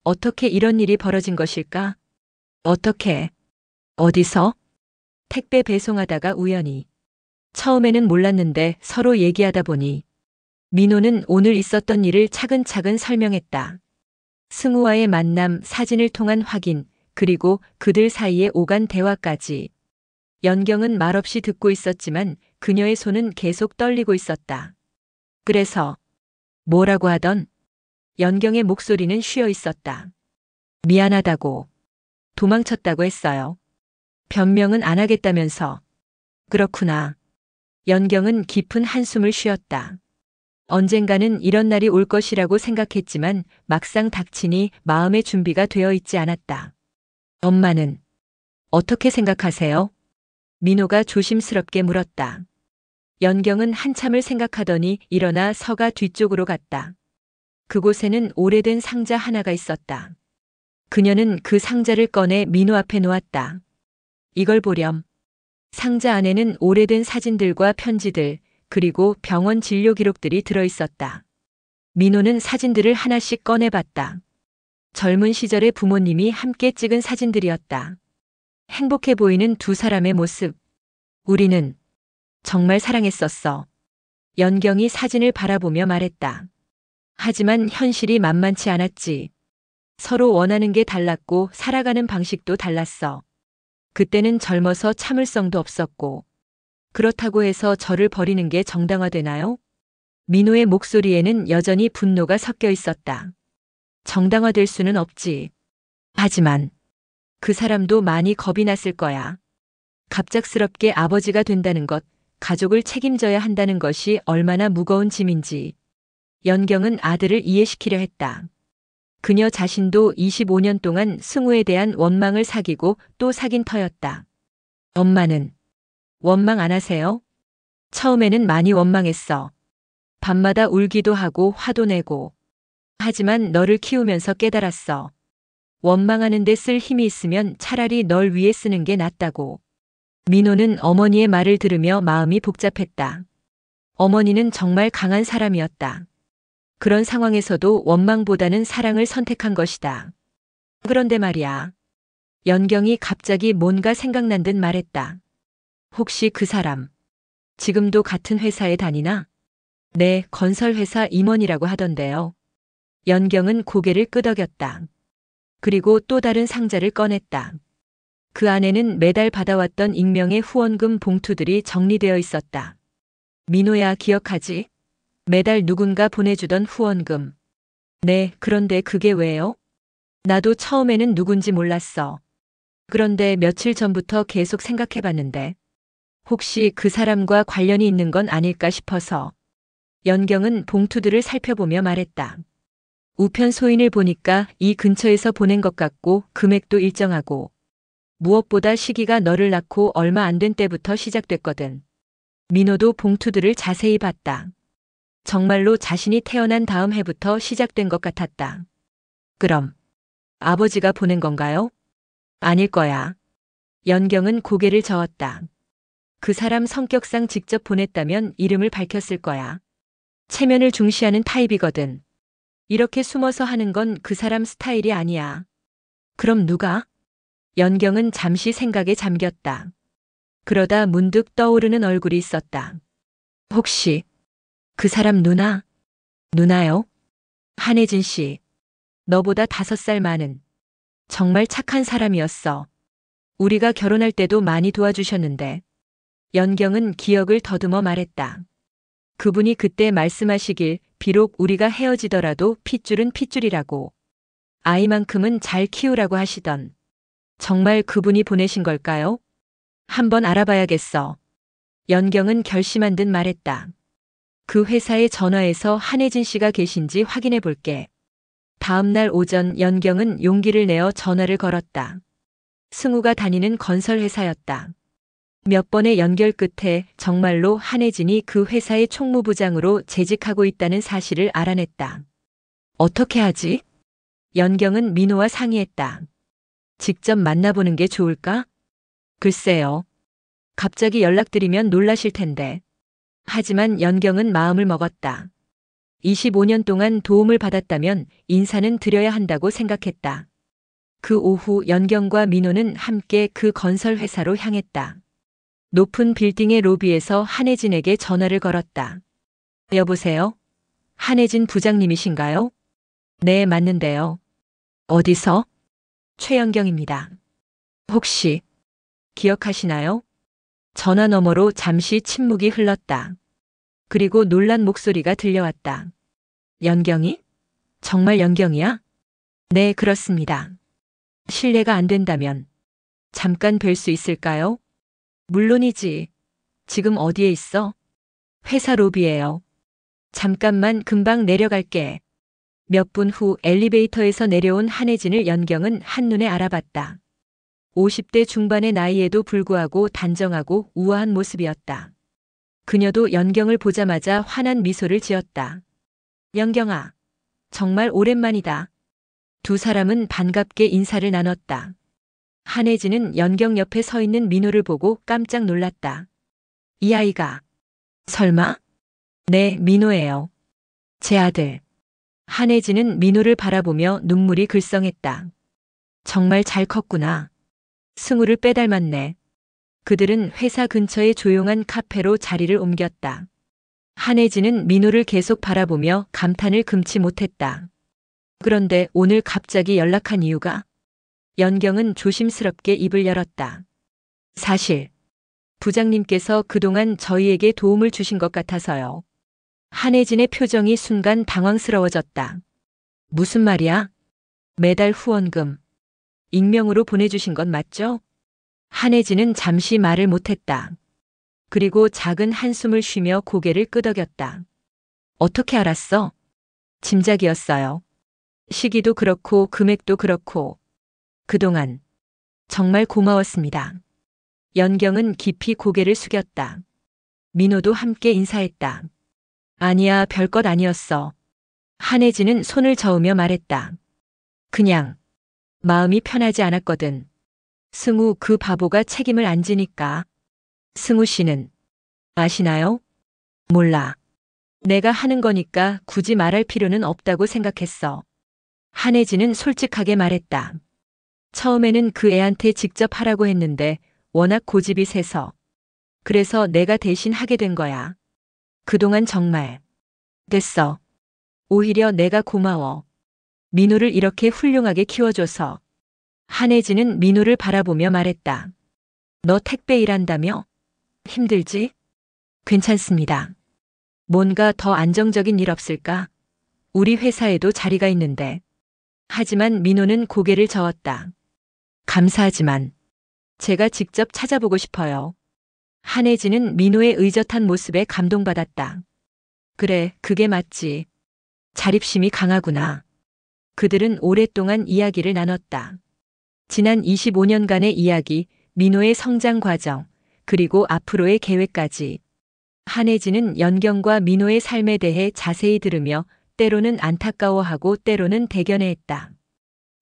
어떻게 이런 일이 벌어진 것일까? 어떻게? 어디서? 택배 배송하다가 우연히. 처음에는 몰랐는데 서로 얘기하다 보니 민호는 오늘 있었던 일을 차근차근 설명했다. 승우와의 만남, 사진을 통한 확인, 그리고 그들 사이에 오간 대화까지. 연경은 말없이 듣고 있었지만 그녀의 손은 계속 떨리고 있었다. 그래서 뭐라고 하던? 연경의 목소리는 쉬어 있었다. 미안하다고. 도망쳤다고 했어요. 변명은 안 하겠다면서. 그렇구나. 연경은 깊은 한숨을 쉬었다. 언젠가는 이런 날이 올 것이라고 생각했지만 막상 닥치니 마음의 준비가 되어 있지 않았다. 엄마는 어떻게 생각하세요? 민호가 조심스럽게 물었다. 연경은 한참을 생각하더니 일어나 서가 뒤쪽으로 갔다. 그곳에는 오래된 상자 하나가 있었다. 그녀는 그 상자를 꺼내 민호 앞에 놓았다. 이걸 보렴. 상자 안에는 오래된 사진들과 편지들, 그리고 병원 진료 기록들이 들어있었다. 민호는 사진들을 하나씩 꺼내봤다. 젊은 시절의 부모님이 함께 찍은 사진들이었다. 행복해 보이는 두 사람의 모습. 우리는 정말 사랑했었어. 연경이 사진을 바라보며 말했다. 하지만 현실이 만만치 않았지. 서로 원하는 게 달랐고 살아가는 방식도 달랐어. 그때는 젊어서 참을성도 없었고. 그렇다고 해서 저를 버리는 게 정당화되나요? 민호의 목소리에는 여전히 분노가 섞여 있었다. 정당화될 수는 없지. 하지만 그 사람도 많이 겁이 났을 거야. 갑작스럽게 아버지가 된다는 것, 가족을 책임져야 한다는 것이 얼마나 무거운 짐인지. 연경은 아들을 이해시키려 했다. 그녀 자신도 25년 동안 승우에 대한 원망을 사귀고 또 사귄 터였다. 엄마는 원망 안 하세요? 처음에는 많이 원망했어. 밤마다 울기도 하고 화도 내고. 하지만 너를 키우면서 깨달았어. 원망하는 데 쓸 힘이 있으면 차라리 널 위해 쓰는 게 낫다고. 민호는 어머니의 말을 들으며 마음이 복잡했다. 어머니는 정말 강한 사람이었다. 그런 상황에서도 원망보다는 사랑을 선택한 것이다. 그런데 말이야. 연경이 갑자기 뭔가 생각난 듯 말했다. 혹시 그 사람, 지금도 같은 회사에 다니나? 네, 건설회사 임원이라고 하던데요. 연경은 고개를 끄덕였다. 그리고 또 다른 상자를 꺼냈다. 그 안에는 매달 받아왔던 익명의 후원금 봉투들이 정리되어 있었다. 민호야, 기억하지? 매달 누군가 보내주던 후원금. 네, 그런데 그게 왜요? 나도 처음에는 누군지 몰랐어. 그런데 며칠 전부터 계속 생각해봤는데 혹시 그 사람과 관련이 있는 건 아닐까 싶어서. 연경은 봉투들을 살펴보며 말했다. 우편 소인을 보니까 이 근처에서 보낸 것 같고 금액도 일정하고 무엇보다 시기가 너를 낳고 얼마 안 된 때부터 시작됐거든. 민호도 봉투들을 자세히 봤다. 정말로 자신이 태어난 다음 해부터 시작된 것 같았다. 그럼 아버지가 보낸 건가요? 아닐 거야. 연경은 고개를 저었다. 그 사람 성격상 직접 보냈다면 이름을 밝혔을 거야. 체면을 중시하는 타입이거든. 이렇게 숨어서 하는 건 그 사람 스타일이 아니야. 그럼 누가? 연경은 잠시 생각에 잠겼다. 그러다 문득 떠오르는 얼굴이 있었다. 혹시 그 사람 누나? 누나요? 한혜진 씨. 너보다 5살 많은. 정말 착한 사람이었어. 우리가 결혼할 때도 많이 도와주셨는데. 연경은 기억을 더듬어 말했다. 그분이 그때 말씀하시길 비록 우리가 헤어지더라도 핏줄은 핏줄이라고. 아이만큼은 잘 키우라고 하시던. 정말 그분이 보내신 걸까요? 한번 알아봐야겠어. 연경은 결심한 듯 말했다. 그 회사에 전화해서 한혜진 씨가 계신지 확인해 볼게. 다음 날 오전 연경은 용기를 내어 전화를 걸었다. 승우가 다니는 건설회사였다. 몇 번의 연결 끝에 정말로 한혜진이 그 회사의 총무부장으로 재직하고 있다는 사실을 알아냈다. 어떻게 하지? 연경은 민호와 상의했다. 직접 만나보는 게 좋을까? 글쎄요. 갑자기 연락드리면 놀라실 텐데. 하지만 연경은 마음을 먹었다. 25년 동안 도움을 받았다면 인사는 드려야 한다고 생각했다. 그 오후 연경과 민호는 함께 그 건설회사로 향했다. 높은 빌딩의 로비에서 한혜진에게 전화를 걸었다. 여보세요? 한혜진 부장님이신가요? 네, 맞는데요. 어디서? 최연경입니다. 혹시 기억하시나요? 전화 너머로 잠시 침묵이 흘렀다. 그리고 놀란 목소리가 들려왔다. 연경이? 정말 연경이야? 네, 그렇습니다. 실례가 안 된다면 잠깐 뵐 수 있을까요? 물론이지. 지금 어디에 있어? 회사 로비예요. 잠깐만 금방 내려갈게. 몇 분 후 엘리베이터에서 내려온 한혜진을 연경은 한눈에 알아봤다. 50대 중반의 나이에도 불구하고 단정하고 우아한 모습이었다. 그녀도 연경을 보자마자 환한 미소를 지었다. 연경아, 정말 오랜만이다. 두 사람은 반갑게 인사를 나눴다. 한혜진은 연경 옆에 서 있는 민호를 보고 깜짝 놀랐다. 이 아이가 설마? 네, 민호예요. 제 아들. 한혜진은 민호를 바라보며 눈물이 글썽했다. 정말 잘 컸구나. 승우를 빼닮았네. 그들은 회사 근처의 조용한 카페로 자리를 옮겼다. 한혜진은 민호를 계속 바라보며 감탄을 금치 못했다. 그런데 오늘 갑자기 연락한 이유가? 연경은 조심스럽게 입을 열었다. 사실 부장님께서 그동안 저희에게 도움을 주신 것 같아서요. 한혜진의 표정이 순간 당황스러워졌다. 무슨 말이야? 매달 후원금 익명으로 보내주신 건 맞죠? 한혜진은 잠시 말을 못했다. 그리고 작은 한숨을 쉬며 고개를 끄덕였다. 어떻게 알았어? 짐작이었어요. 시기도 그렇고 금액도 그렇고. 그동안 정말 고마웠습니다. 연경은 깊이 고개를 숙였다. 민호도 함께 인사했다. 아니야, 별것 아니었어. 한혜진은 손을 저으며 말했다. 그냥 마음이 편하지 않았거든. 승우 그 바보가 책임을 안 지니까. 승우 씨는 아시나요? 몰라. 내가 하는 거니까 굳이 말할 필요는 없다고 생각했어. 한혜진은 솔직하게 말했다. 처음에는 그 애한테 직접 하라고 했는데 워낙 고집이 세서. 그래서 내가 대신 하게 된 거야. 그동안 정말. 됐어. 오히려 내가 고마워. 민호를 이렇게 훌륭하게 키워줘서. 한혜진은 민호를 바라보며 말했다. 너 택배 일한다며? 힘들지? 괜찮습니다. 뭔가 더 안정적인 일 없을까? 우리 회사에도 자리가 있는데. 하지만 민호는 고개를 저었다. 감사하지만 제가 직접 찾아보고 싶어요. 한혜진은 민호의 의젓한 모습에 감동받았다. 그래, 그게 맞지. 자립심이 강하구나. 그들은 오랫동안 이야기를 나눴다. 지난 25년간의 이야기, 민호의 성장 과정, 그리고 앞으로의 계획까지. 한혜진은 연경과 민호의 삶에 대해 자세히 들으며 때로는 안타까워하고 때로는 대견해했다.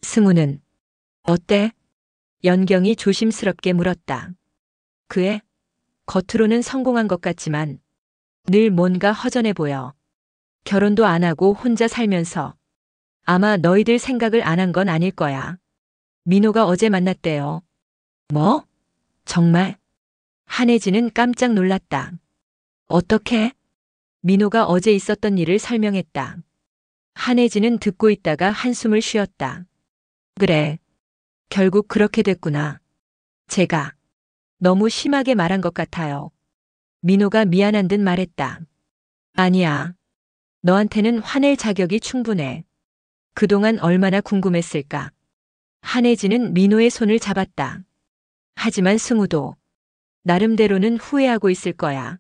승우는 어때? 연경이 조심스럽게 물었다. 그애? 겉으로는 성공한 것 같지만 늘 뭔가 허전해 보여. 결혼도 안 하고 혼자 살면서. 아마 너희들 생각을 안 한 건 아닐 거야. 민호가 어제 만났대요. 뭐? 정말? 한혜진은 깜짝 놀랐다. 어떻게? 민호가 어제 있었던 일을 설명했다. 한혜진은 듣고 있다가 한숨을 쉬었다. 그래. 결국 그렇게 됐구나. 제가 너무 심하게 말한 것 같아요. 민호가 미안한 듯 말했다. 아니야. 너한테는 화낼 자격이 충분해. 그동안 얼마나 궁금했을까. 한혜진은 민호의 손을 잡았다. 하지만 승우도 나름대로는 후회하고 있을 거야.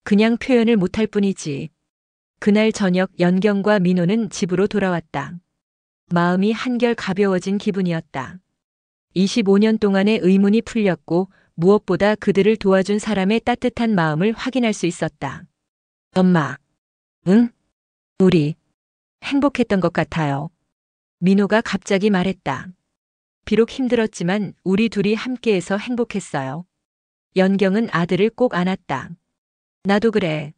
그냥 표현을 못할 뿐이지. 그날 저녁 연경과 민호는 집으로 돌아왔다. 마음이 한결 가벼워진 기분이었다. 25년 동안의 의문이 풀렸고 무엇보다 그들을 도와준 사람의 따뜻한 마음을 확인할 수 있었다. 엄마. 응? 우리 행복했던 것 같아요. 민호가 갑자기 말했다. 비록 힘들었지만 우리 둘이 함께해서 행복했어요. 연경은 아들을 꼭 안았다. 나도 그래.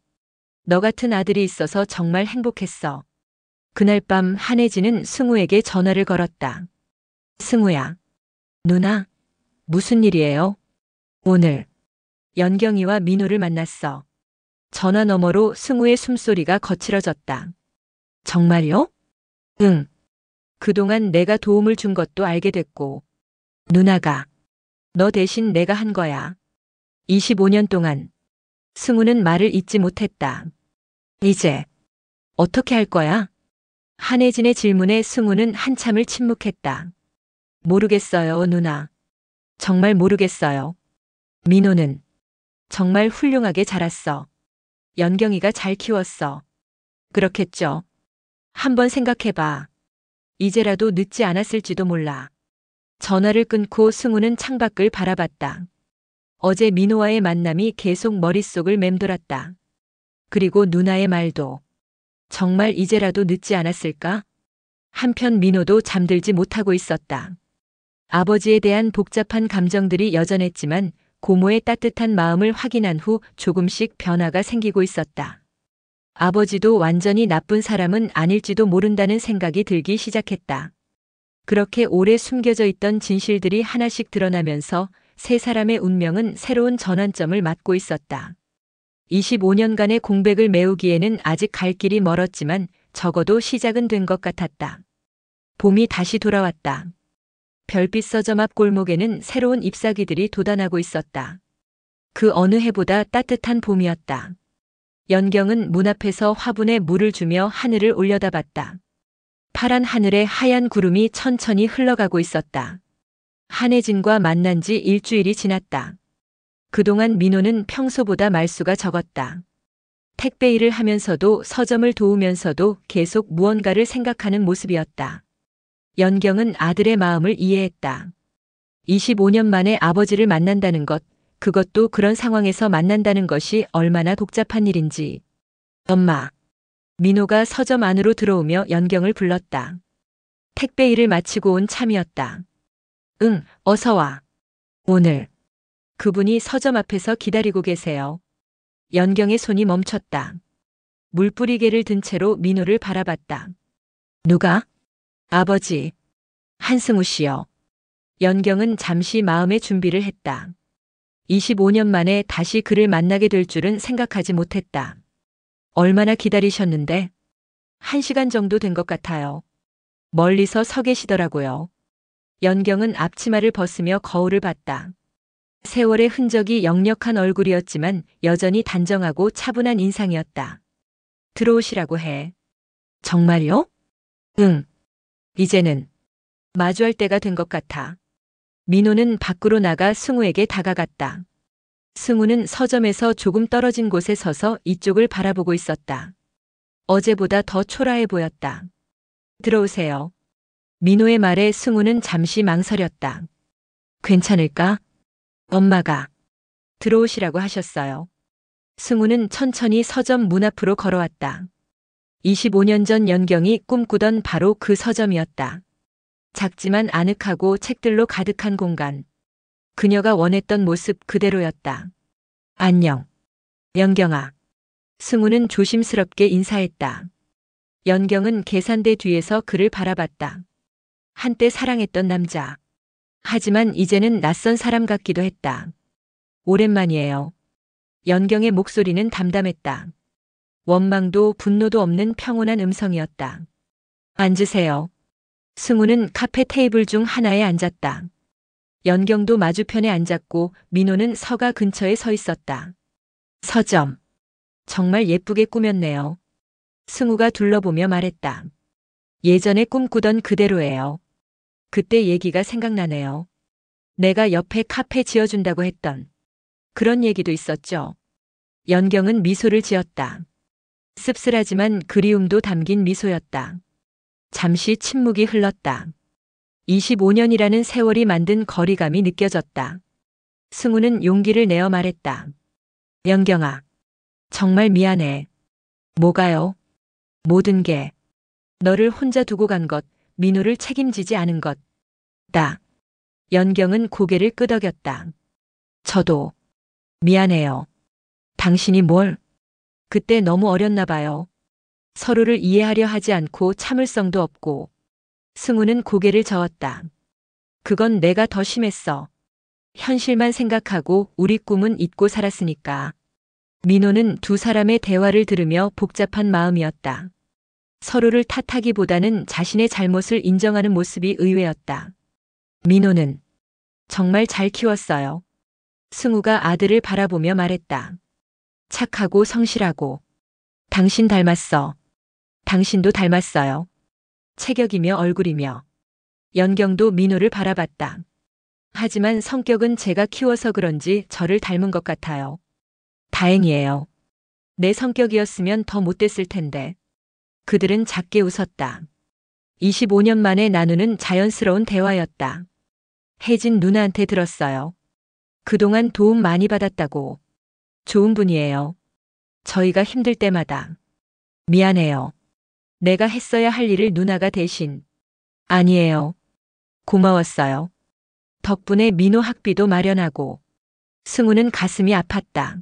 너 같은 아들이 있어서 정말 행복했어. 그날 밤 한혜진은 승우에게 전화를 걸었다. 승우야. 누나. 무슨 일이에요? 오늘 연경이와 민호를 만났어. 전화 너머로 승우의 숨소리가 거칠어졌다. 정말요? 응. 그동안 내가 도움을 준 것도 알게 됐고. 누나가 너 대신 내가 한 거야. 25년 동안. 승우는 말을 잇지 못했다. 이제 어떻게 할 거야? 한혜진의 질문에 승우는 한참을 침묵했다. 모르겠어요, 누나. 정말 모르겠어요. 민호는 정말 훌륭하게 자랐어. 연경이가 잘 키웠어. 그렇겠죠. 한번 생각해봐. 이제라도 늦지 않았을지도 몰라. 전화를 끊고 승우는 창밖을 바라봤다. 어제 민호와의 만남이 계속 머릿속을 맴돌았다. 그리고 누나의 말도. 정말 이제라도 늦지 않았을까? 한편 민호도 잠들지 못하고 있었다. 아버지에 대한 복잡한 감정들이 여전했지만 고모의 따뜻한 마음을 확인한 후 조금씩 변화가 생기고 있었다. 아버지도 완전히 나쁜 사람은 아닐지도 모른다는 생각이 들기 시작했다. 그렇게 오래 숨겨져 있던 진실들이 하나씩 드러나면서 세 사람의 운명은 새로운 전환점을 맞고 있었다. 25년간의 공백을 메우기에는 아직 갈 길이 멀었지만 적어도 시작은 된 것 같았다. 봄이 다시 돌아왔다. 별빛 서점 앞 골목에는 새로운 잎사귀들이 돋아나고 있었다. 그 어느 해보다 따뜻한 봄이었다. 연경은 문 앞에서 화분에 물을 주며 하늘을 올려다봤다. 파란 하늘에 하얀 구름이 천천히 흘러가고 있었다. 한혜진과 만난 지 일주일이 지났다. 그동안 민호는 평소보다 말수가 적었다. 택배 일을 하면서도 서점을 도우면서도 계속 무언가를 생각하는 모습이었다. 연경은 아들의 마음을 이해했다. 25년 만에 아버지를 만난다는 것, 그것도 그런 상황에서 만난다는 것이 얼마나 복잡한 일인지. 엄마. 민호가 서점 안으로 들어오며 연경을 불렀다. 택배 일을 마치고 온 참이었다. 응, 어서 와. 오늘. 그분이 서점 앞에서 기다리고 계세요. 연경의 손이 멈췄다. 물뿌리개를 든 채로 민호를 바라봤다. 누가? 아버지. 한승우 씨요. 연경은 잠시 마음의 준비를 했다. 25년 만에 다시 그를 만나게 될 줄은 생각하지 못했다. 얼마나 기다리셨는데? 1시간 정도 된 것 같아요. 멀리서 서 계시더라고요. 연경은 앞치마를 벗으며 거울을 봤다. 세월의 흔적이 역력한 얼굴이었지만 여전히 단정하고 차분한 인상이었다. 들어오시라고 해. 정말요? 응. 이제는 마주할 때가 된 것 같아. 민호는 밖으로 나가 승우에게 다가갔다. 승우는 서점에서 조금 떨어진 곳에 서서 이쪽을 바라보고 있었다. 어제보다 더 초라해 보였다. 들어오세요. 민호의 말에 승우는 잠시 망설였다. 괜찮을까? 엄마가 들어오시라고 하셨어요. 승우는 천천히 서점 문 앞으로 걸어왔다. 25년 전 연경이 꿈꾸던 바로 그 서점이었다. 작지만 아늑하고 책들로 가득한 공간. 그녀가 원했던 모습 그대로였다. 안녕. 연경아. 승우는 조심스럽게 인사했다. 연경은 계산대 뒤에서 그를 바라봤다. 한때 사랑했던 남자. 하지만 이제는 낯선 사람 같기도 했다. 오랜만이에요. 연경의 목소리는 담담했다. 원망도 분노도 없는 평온한 음성이었다. 앉으세요. 승우는 카페 테이블 중 하나에 앉았다. 연경도 맞은편에 앉았고 민호는 서가 근처에 서 있었다. 서점. 정말 예쁘게 꾸몄네요. 승우가 둘러보며 말했다. 예전에 꿈꾸던 그대로예요. 그때 얘기가 생각나네요. 내가 옆에 카페 지어준다고 했던 그런 얘기도 있었죠. 연경은 미소를 지었다. 씁쓸하지만 그리움도 담긴 미소였다. 잠시 침묵이 흘렀다. 25년이라는 세월이 만든 거리감이 느껴졌다. 승우는 용기를 내어 말했다. 연경아, 정말 미안해. 뭐가요? 모든 게. 너를 혼자 두고 간 것, 민호를 책임지지 않은 것. 연경은 고개를 끄덕였다. 저도 미안해요. 당신이 뭘? 그때 너무 어렸나 봐요. 서로를 이해하려 하지 않고 참을성도 없고. 승우는 고개를 저었다. 그건 내가 더 심했어. 현실만 생각하고 우리 꿈은 잊고 살았으니까. 민호는 두 사람의 대화를 들으며 복잡한 마음이었다. 서로를 탓하기보다는 자신의 잘못을 인정하는 모습이 의외였다. 민호는 정말 잘 키웠어요. 승우가 아들을 바라보며 말했다. 착하고 성실하고. 당신 닮았어. 당신도 닮았어요. 체격이며 얼굴이며. 연경도 민호를 바라봤다. 하지만 성격은 제가 키워서 그런지 저를 닮은 것 같아요. 다행이에요. 내 성격이었으면 더 못됐을 텐데. 그들은 작게 웃었다. 25년 만에 나누는 자연스러운 대화였다. 혜진 누나한테 들었어요. 그동안 도움 많이 받았다고. 좋은 분이에요. 저희가 힘들 때마다. 미안해요. 내가 했어야 할 일을 누나가 대신. 아니에요. 고마웠어요. 덕분에 민호 학비도 마련하고. 승우는 가슴이 아팠다.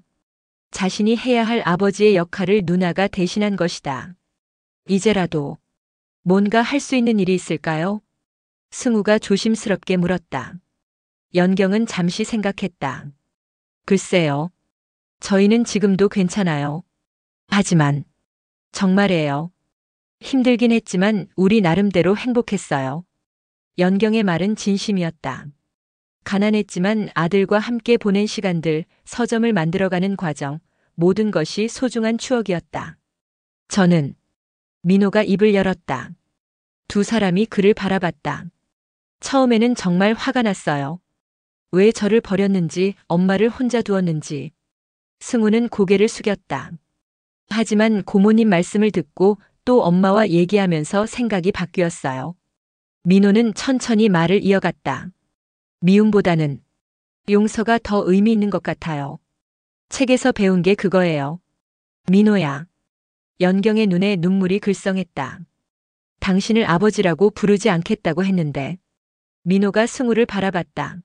자신이 해야 할 아버지의 역할을 누나가 대신한 것이다. 이제라도 뭔가 할 수 있는 일이 있을까요? 승우가 조심스럽게 물었다. 연경은 잠시 생각했다. 글쎄요. 저희는 지금도 괜찮아요. 하지만 정말이에요. 힘들긴 했지만 우리 나름대로 행복했어요. 연경의 말은 진심이었다. 가난했지만 아들과 함께 보낸 시간들, 서점을 만들어가는 과정, 모든 것이 소중한 추억이었다. 저는 민호가 입을 열었다. 두 사람이 그를 바라봤다. 처음에는 정말 화가 났어요. 왜 저를 버렸는지, 엄마를 혼자 두었는지. 승우는 고개를 숙였다. 하지만 고모님 말씀을 듣고 또 엄마와 얘기하면서 생각이 바뀌었어요. 민호는 천천히 말을 이어갔다. 미움보다는 용서가 더 의미 있는 것 같아요. 책에서 배운 게 그거예요. 민호야. 연경의 눈에 눈물이 글썽했다. 당신을 아버지라고 부르지 않겠다고 했는데. 민호가 승우를 바라봤다.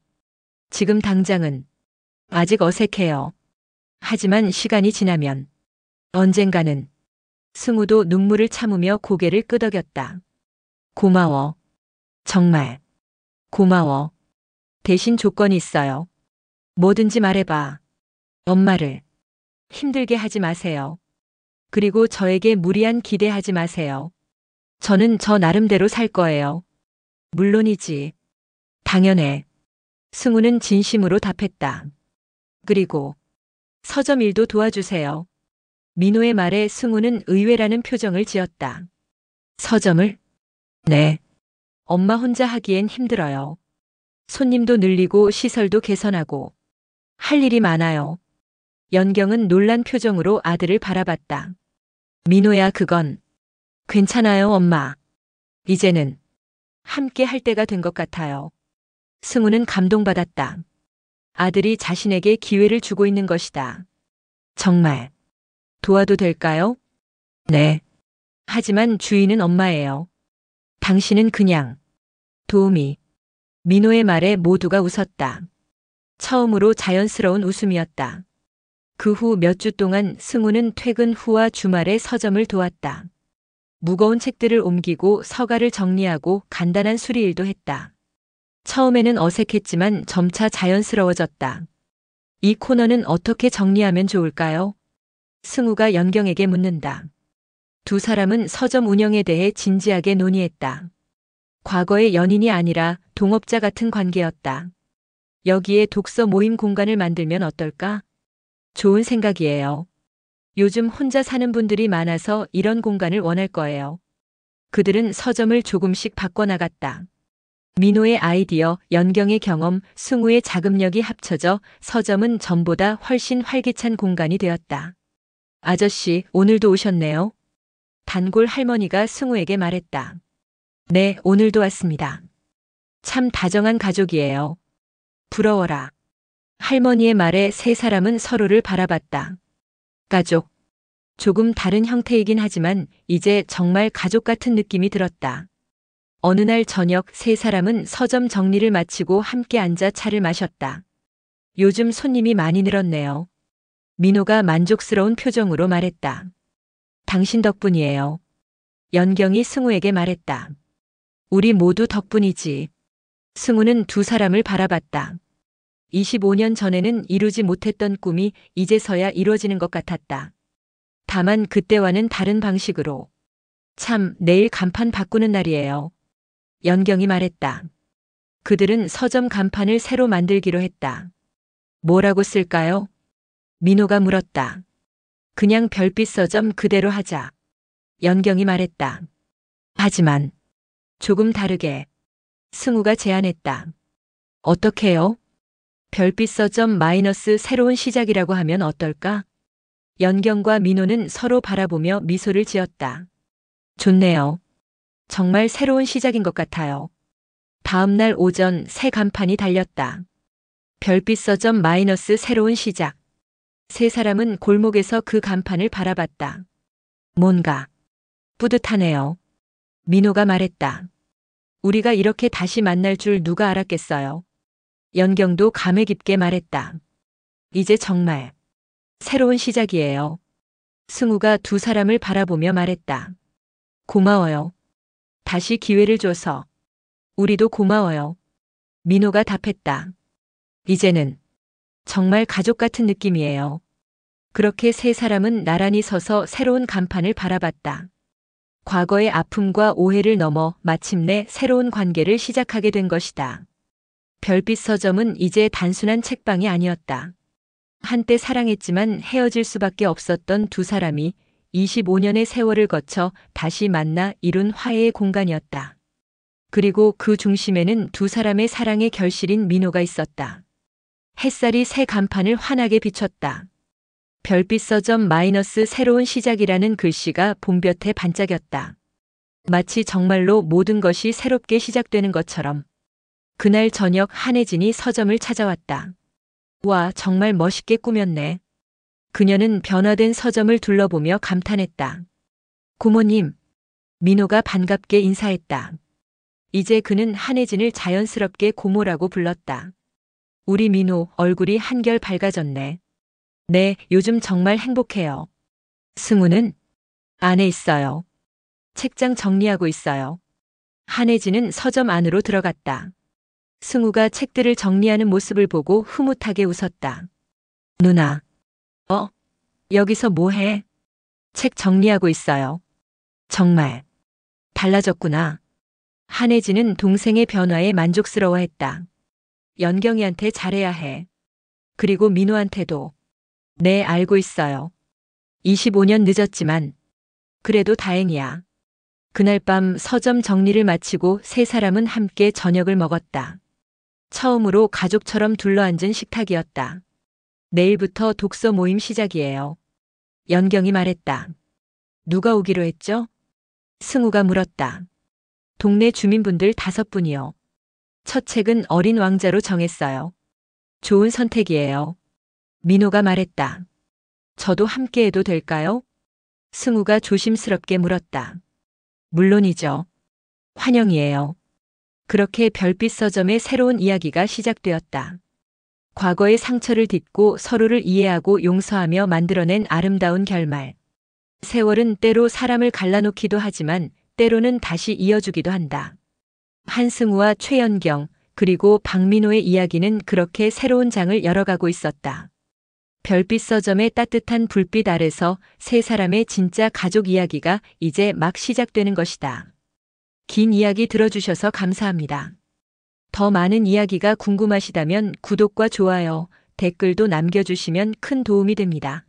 지금 당장은 아직 어색해요. 하지만 시간이 지나면 언젠가는. 승우도 눈물을 참으며 고개를 끄덕였다. 고마워. 정말 고마워. 대신 조건이 있어요. 뭐든지 말해봐. 엄마를 힘들게 하지 마세요. 그리고 저에게 무리한 기대하지 마세요. 저는 저 나름대로 살 거예요. 물론이지. 당연해. 승우는 진심으로 답했다. 그리고 서점 일도 도와주세요. 민호의 말에 승우는 의외라는 표정을 지었다. 서점을? 네. 엄마 혼자 하기엔 힘들어요. 손님도 늘리고 시설도 개선하고. 할 일이 많아요. 연경은 놀란 표정으로 아들을 바라봤다. 민호야, 그건. 괜찮아요, 엄마. 이제는 함께 할 때가 된 것 같아요. 승우는 감동받았다. 아들이 자신에게 기회를 주고 있는 것이다. 정말. 도와도 될까요? 네. 하지만 주인은 엄마예요. 당신은 그냥 도우미. 민호의 말에 모두가 웃었다. 처음으로 자연스러운 웃음이었다. 그 후 몇 주 동안 승우는 퇴근 후와 주말에 서점을 도왔다. 무거운 책들을 옮기고 서가를 정리하고 간단한 수리일도 했다. 처음에는 어색했지만 점차 자연스러워졌다. 이 코너는 어떻게 정리하면 좋을까요? 승우가 연경에게 묻는다. 두 사람은 서점 운영에 대해 진지하게 논의했다. 과거의 연인이 아니라 동업자 같은 관계였다. 여기에 독서 모임 공간을 만들면 어떨까? 좋은 생각이에요. 요즘 혼자 사는 분들이 많아서 이런 공간을 원할 거예요. 그들은 서점을 조금씩 바꿔나갔다. 민호의 아이디어, 연경의 경험, 승우의 자금력이 합쳐져 서점은 전보다 훨씬 활기찬 공간이 되었다. 아저씨, 오늘도 오셨네요. 단골 할머니가 승우에게 말했다. 네, 오늘도 왔습니다. 참 다정한 가족이에요. 부러워라. 할머니의 말에 세 사람은 서로를 바라봤다. 가족. 조금 다른 형태이긴 하지만 이제 정말 가족 같은 느낌이 들었다. 어느 날 저녁 세 사람은 서점 정리를 마치고 함께 앉아 차를 마셨다. 요즘 손님이 많이 늘었네요. 민호가 만족스러운 표정으로 말했다. 당신 덕분이에요. 연경이 승우에게 말했다. 우리 모두 덕분이지. 승우는 두 사람을 바라봤다. 25년 전에는 이루지 못했던 꿈이 이제서야 이루어지는 것 같았다. 다만 그때와는 다른 방식으로. 참, 내일 간판 바꾸는 날이에요. 연경이 말했다. 그들은 서점 간판을 새로 만들기로 했다. 뭐라고 쓸까요? 민호가 물었다. 그냥 별빛 서점 그대로 하자. 연경이 말했다. 하지만 조금 다르게. 승우가 제안했다. 어떻게요? 별빛 서점 마이너스 새로운 시작이라고 하면 어떨까? 연경과 민호는 서로 바라보며 미소를 지었다. 좋네요. 정말 새로운 시작인 것 같아요. 다음 날 오전 새 간판이 달렸다. 별빛 서점 마이너스 새로운 시작. 세 사람은 골목에서 그 간판을 바라봤다. 뭔가 뿌듯하네요. 민호가 말했다. 우리가 이렇게 다시 만날 줄 누가 알았겠어요. 연경도 감회 깊게 말했다. 이제 정말 새로운 시작이에요. 승우가 두 사람을 바라보며 말했다. 고마워요. 다시 기회를 줘서. 우리도 고마워요. 민호가 답했다. 이제는 정말 가족 같은 느낌이에요. 그렇게 세 사람은 나란히 서서 새로운 간판을 바라봤다. 과거의 아픔과 오해를 넘어 마침내 새로운 관계를 시작하게 된 것이다. 별빛 서점은 이제 단순한 책방이 아니었다. 한때 사랑했지만 헤어질 수밖에 없었던 두 사람이 25년의 세월을 거쳐 다시 만나 이룬 화해의 공간이었다. 그리고 그 중심에는 두 사람의 사랑의 결실인 민호가 있었다. 햇살이 새 간판을 환하게 비췄다. 별빛 서점 마이너스 새로운 시작이라는 글씨가 봄볕에 반짝였다. 마치 정말로 모든 것이 새롭게 시작되는 것처럼. 그날 저녁 한혜진이 서점을 찾아왔다. 와, 정말 멋있게 꾸몄네. 그녀는 변화된 서점을 둘러보며 감탄했다. 고모님. 민호가 반갑게 인사했다. 이제 그는 한혜진을 자연스럽게 고모라고 불렀다. 우리 민호 얼굴이 한결 밝아졌네. 네, 요즘 정말 행복해요. 승우는 안에 있어요. 책장 정리하고 있어요. 한혜진은 서점 안으로 들어갔다. 승우가 책들을 정리하는 모습을 보고 흐뭇하게 웃었다. 누나. 여기서 뭐 해? 책 정리하고 있어요. 정말 달라졌구나. 한혜진은 동생의 변화에 만족스러워했다. 연경이한테 잘해야 해. 그리고 민호한테도. 네, 알고 있어요. 25년 늦었지만 그래도 다행이야. 그날 밤 서점 정리를 마치고 세 사람은 함께 저녁을 먹었다. 처음으로 가족처럼 둘러앉은 식탁이었다. 내일부터 독서 모임 시작이에요. 연경이 말했다. 누가 오기로 했죠? 승우가 물었다. 동네 주민분들 5분이요. 첫 책은 어린 왕자로 정했어요. 좋은 선택이에요. 민호가 말했다. 저도 함께 해도 될까요? 승우가 조심스럽게 물었다. 물론이죠. 환영이에요. 그렇게 별빛 서점의 새로운 이야기가 시작되었다. 과거의 상처를 딛고 서로를 이해하고 용서하며 만들어낸 아름다운 결말. 세월은 때로 사람을 갈라놓기도 하지만 때로는 다시 이어주기도 한다. 한승우와 최연경 그리고 박민호의 이야기는 그렇게 새로운 장을 열어가고 있었다. 별빛 서점의 따뜻한 불빛 아래서 세 사람의 진짜 가족 이야기가 이제 막 시작되는 것이다. 긴 이야기 들어주셔서 감사합니다. 더 많은 이야기가 궁금하시다면 구독과 좋아요, 댓글도 남겨주시면 큰 도움이 됩니다.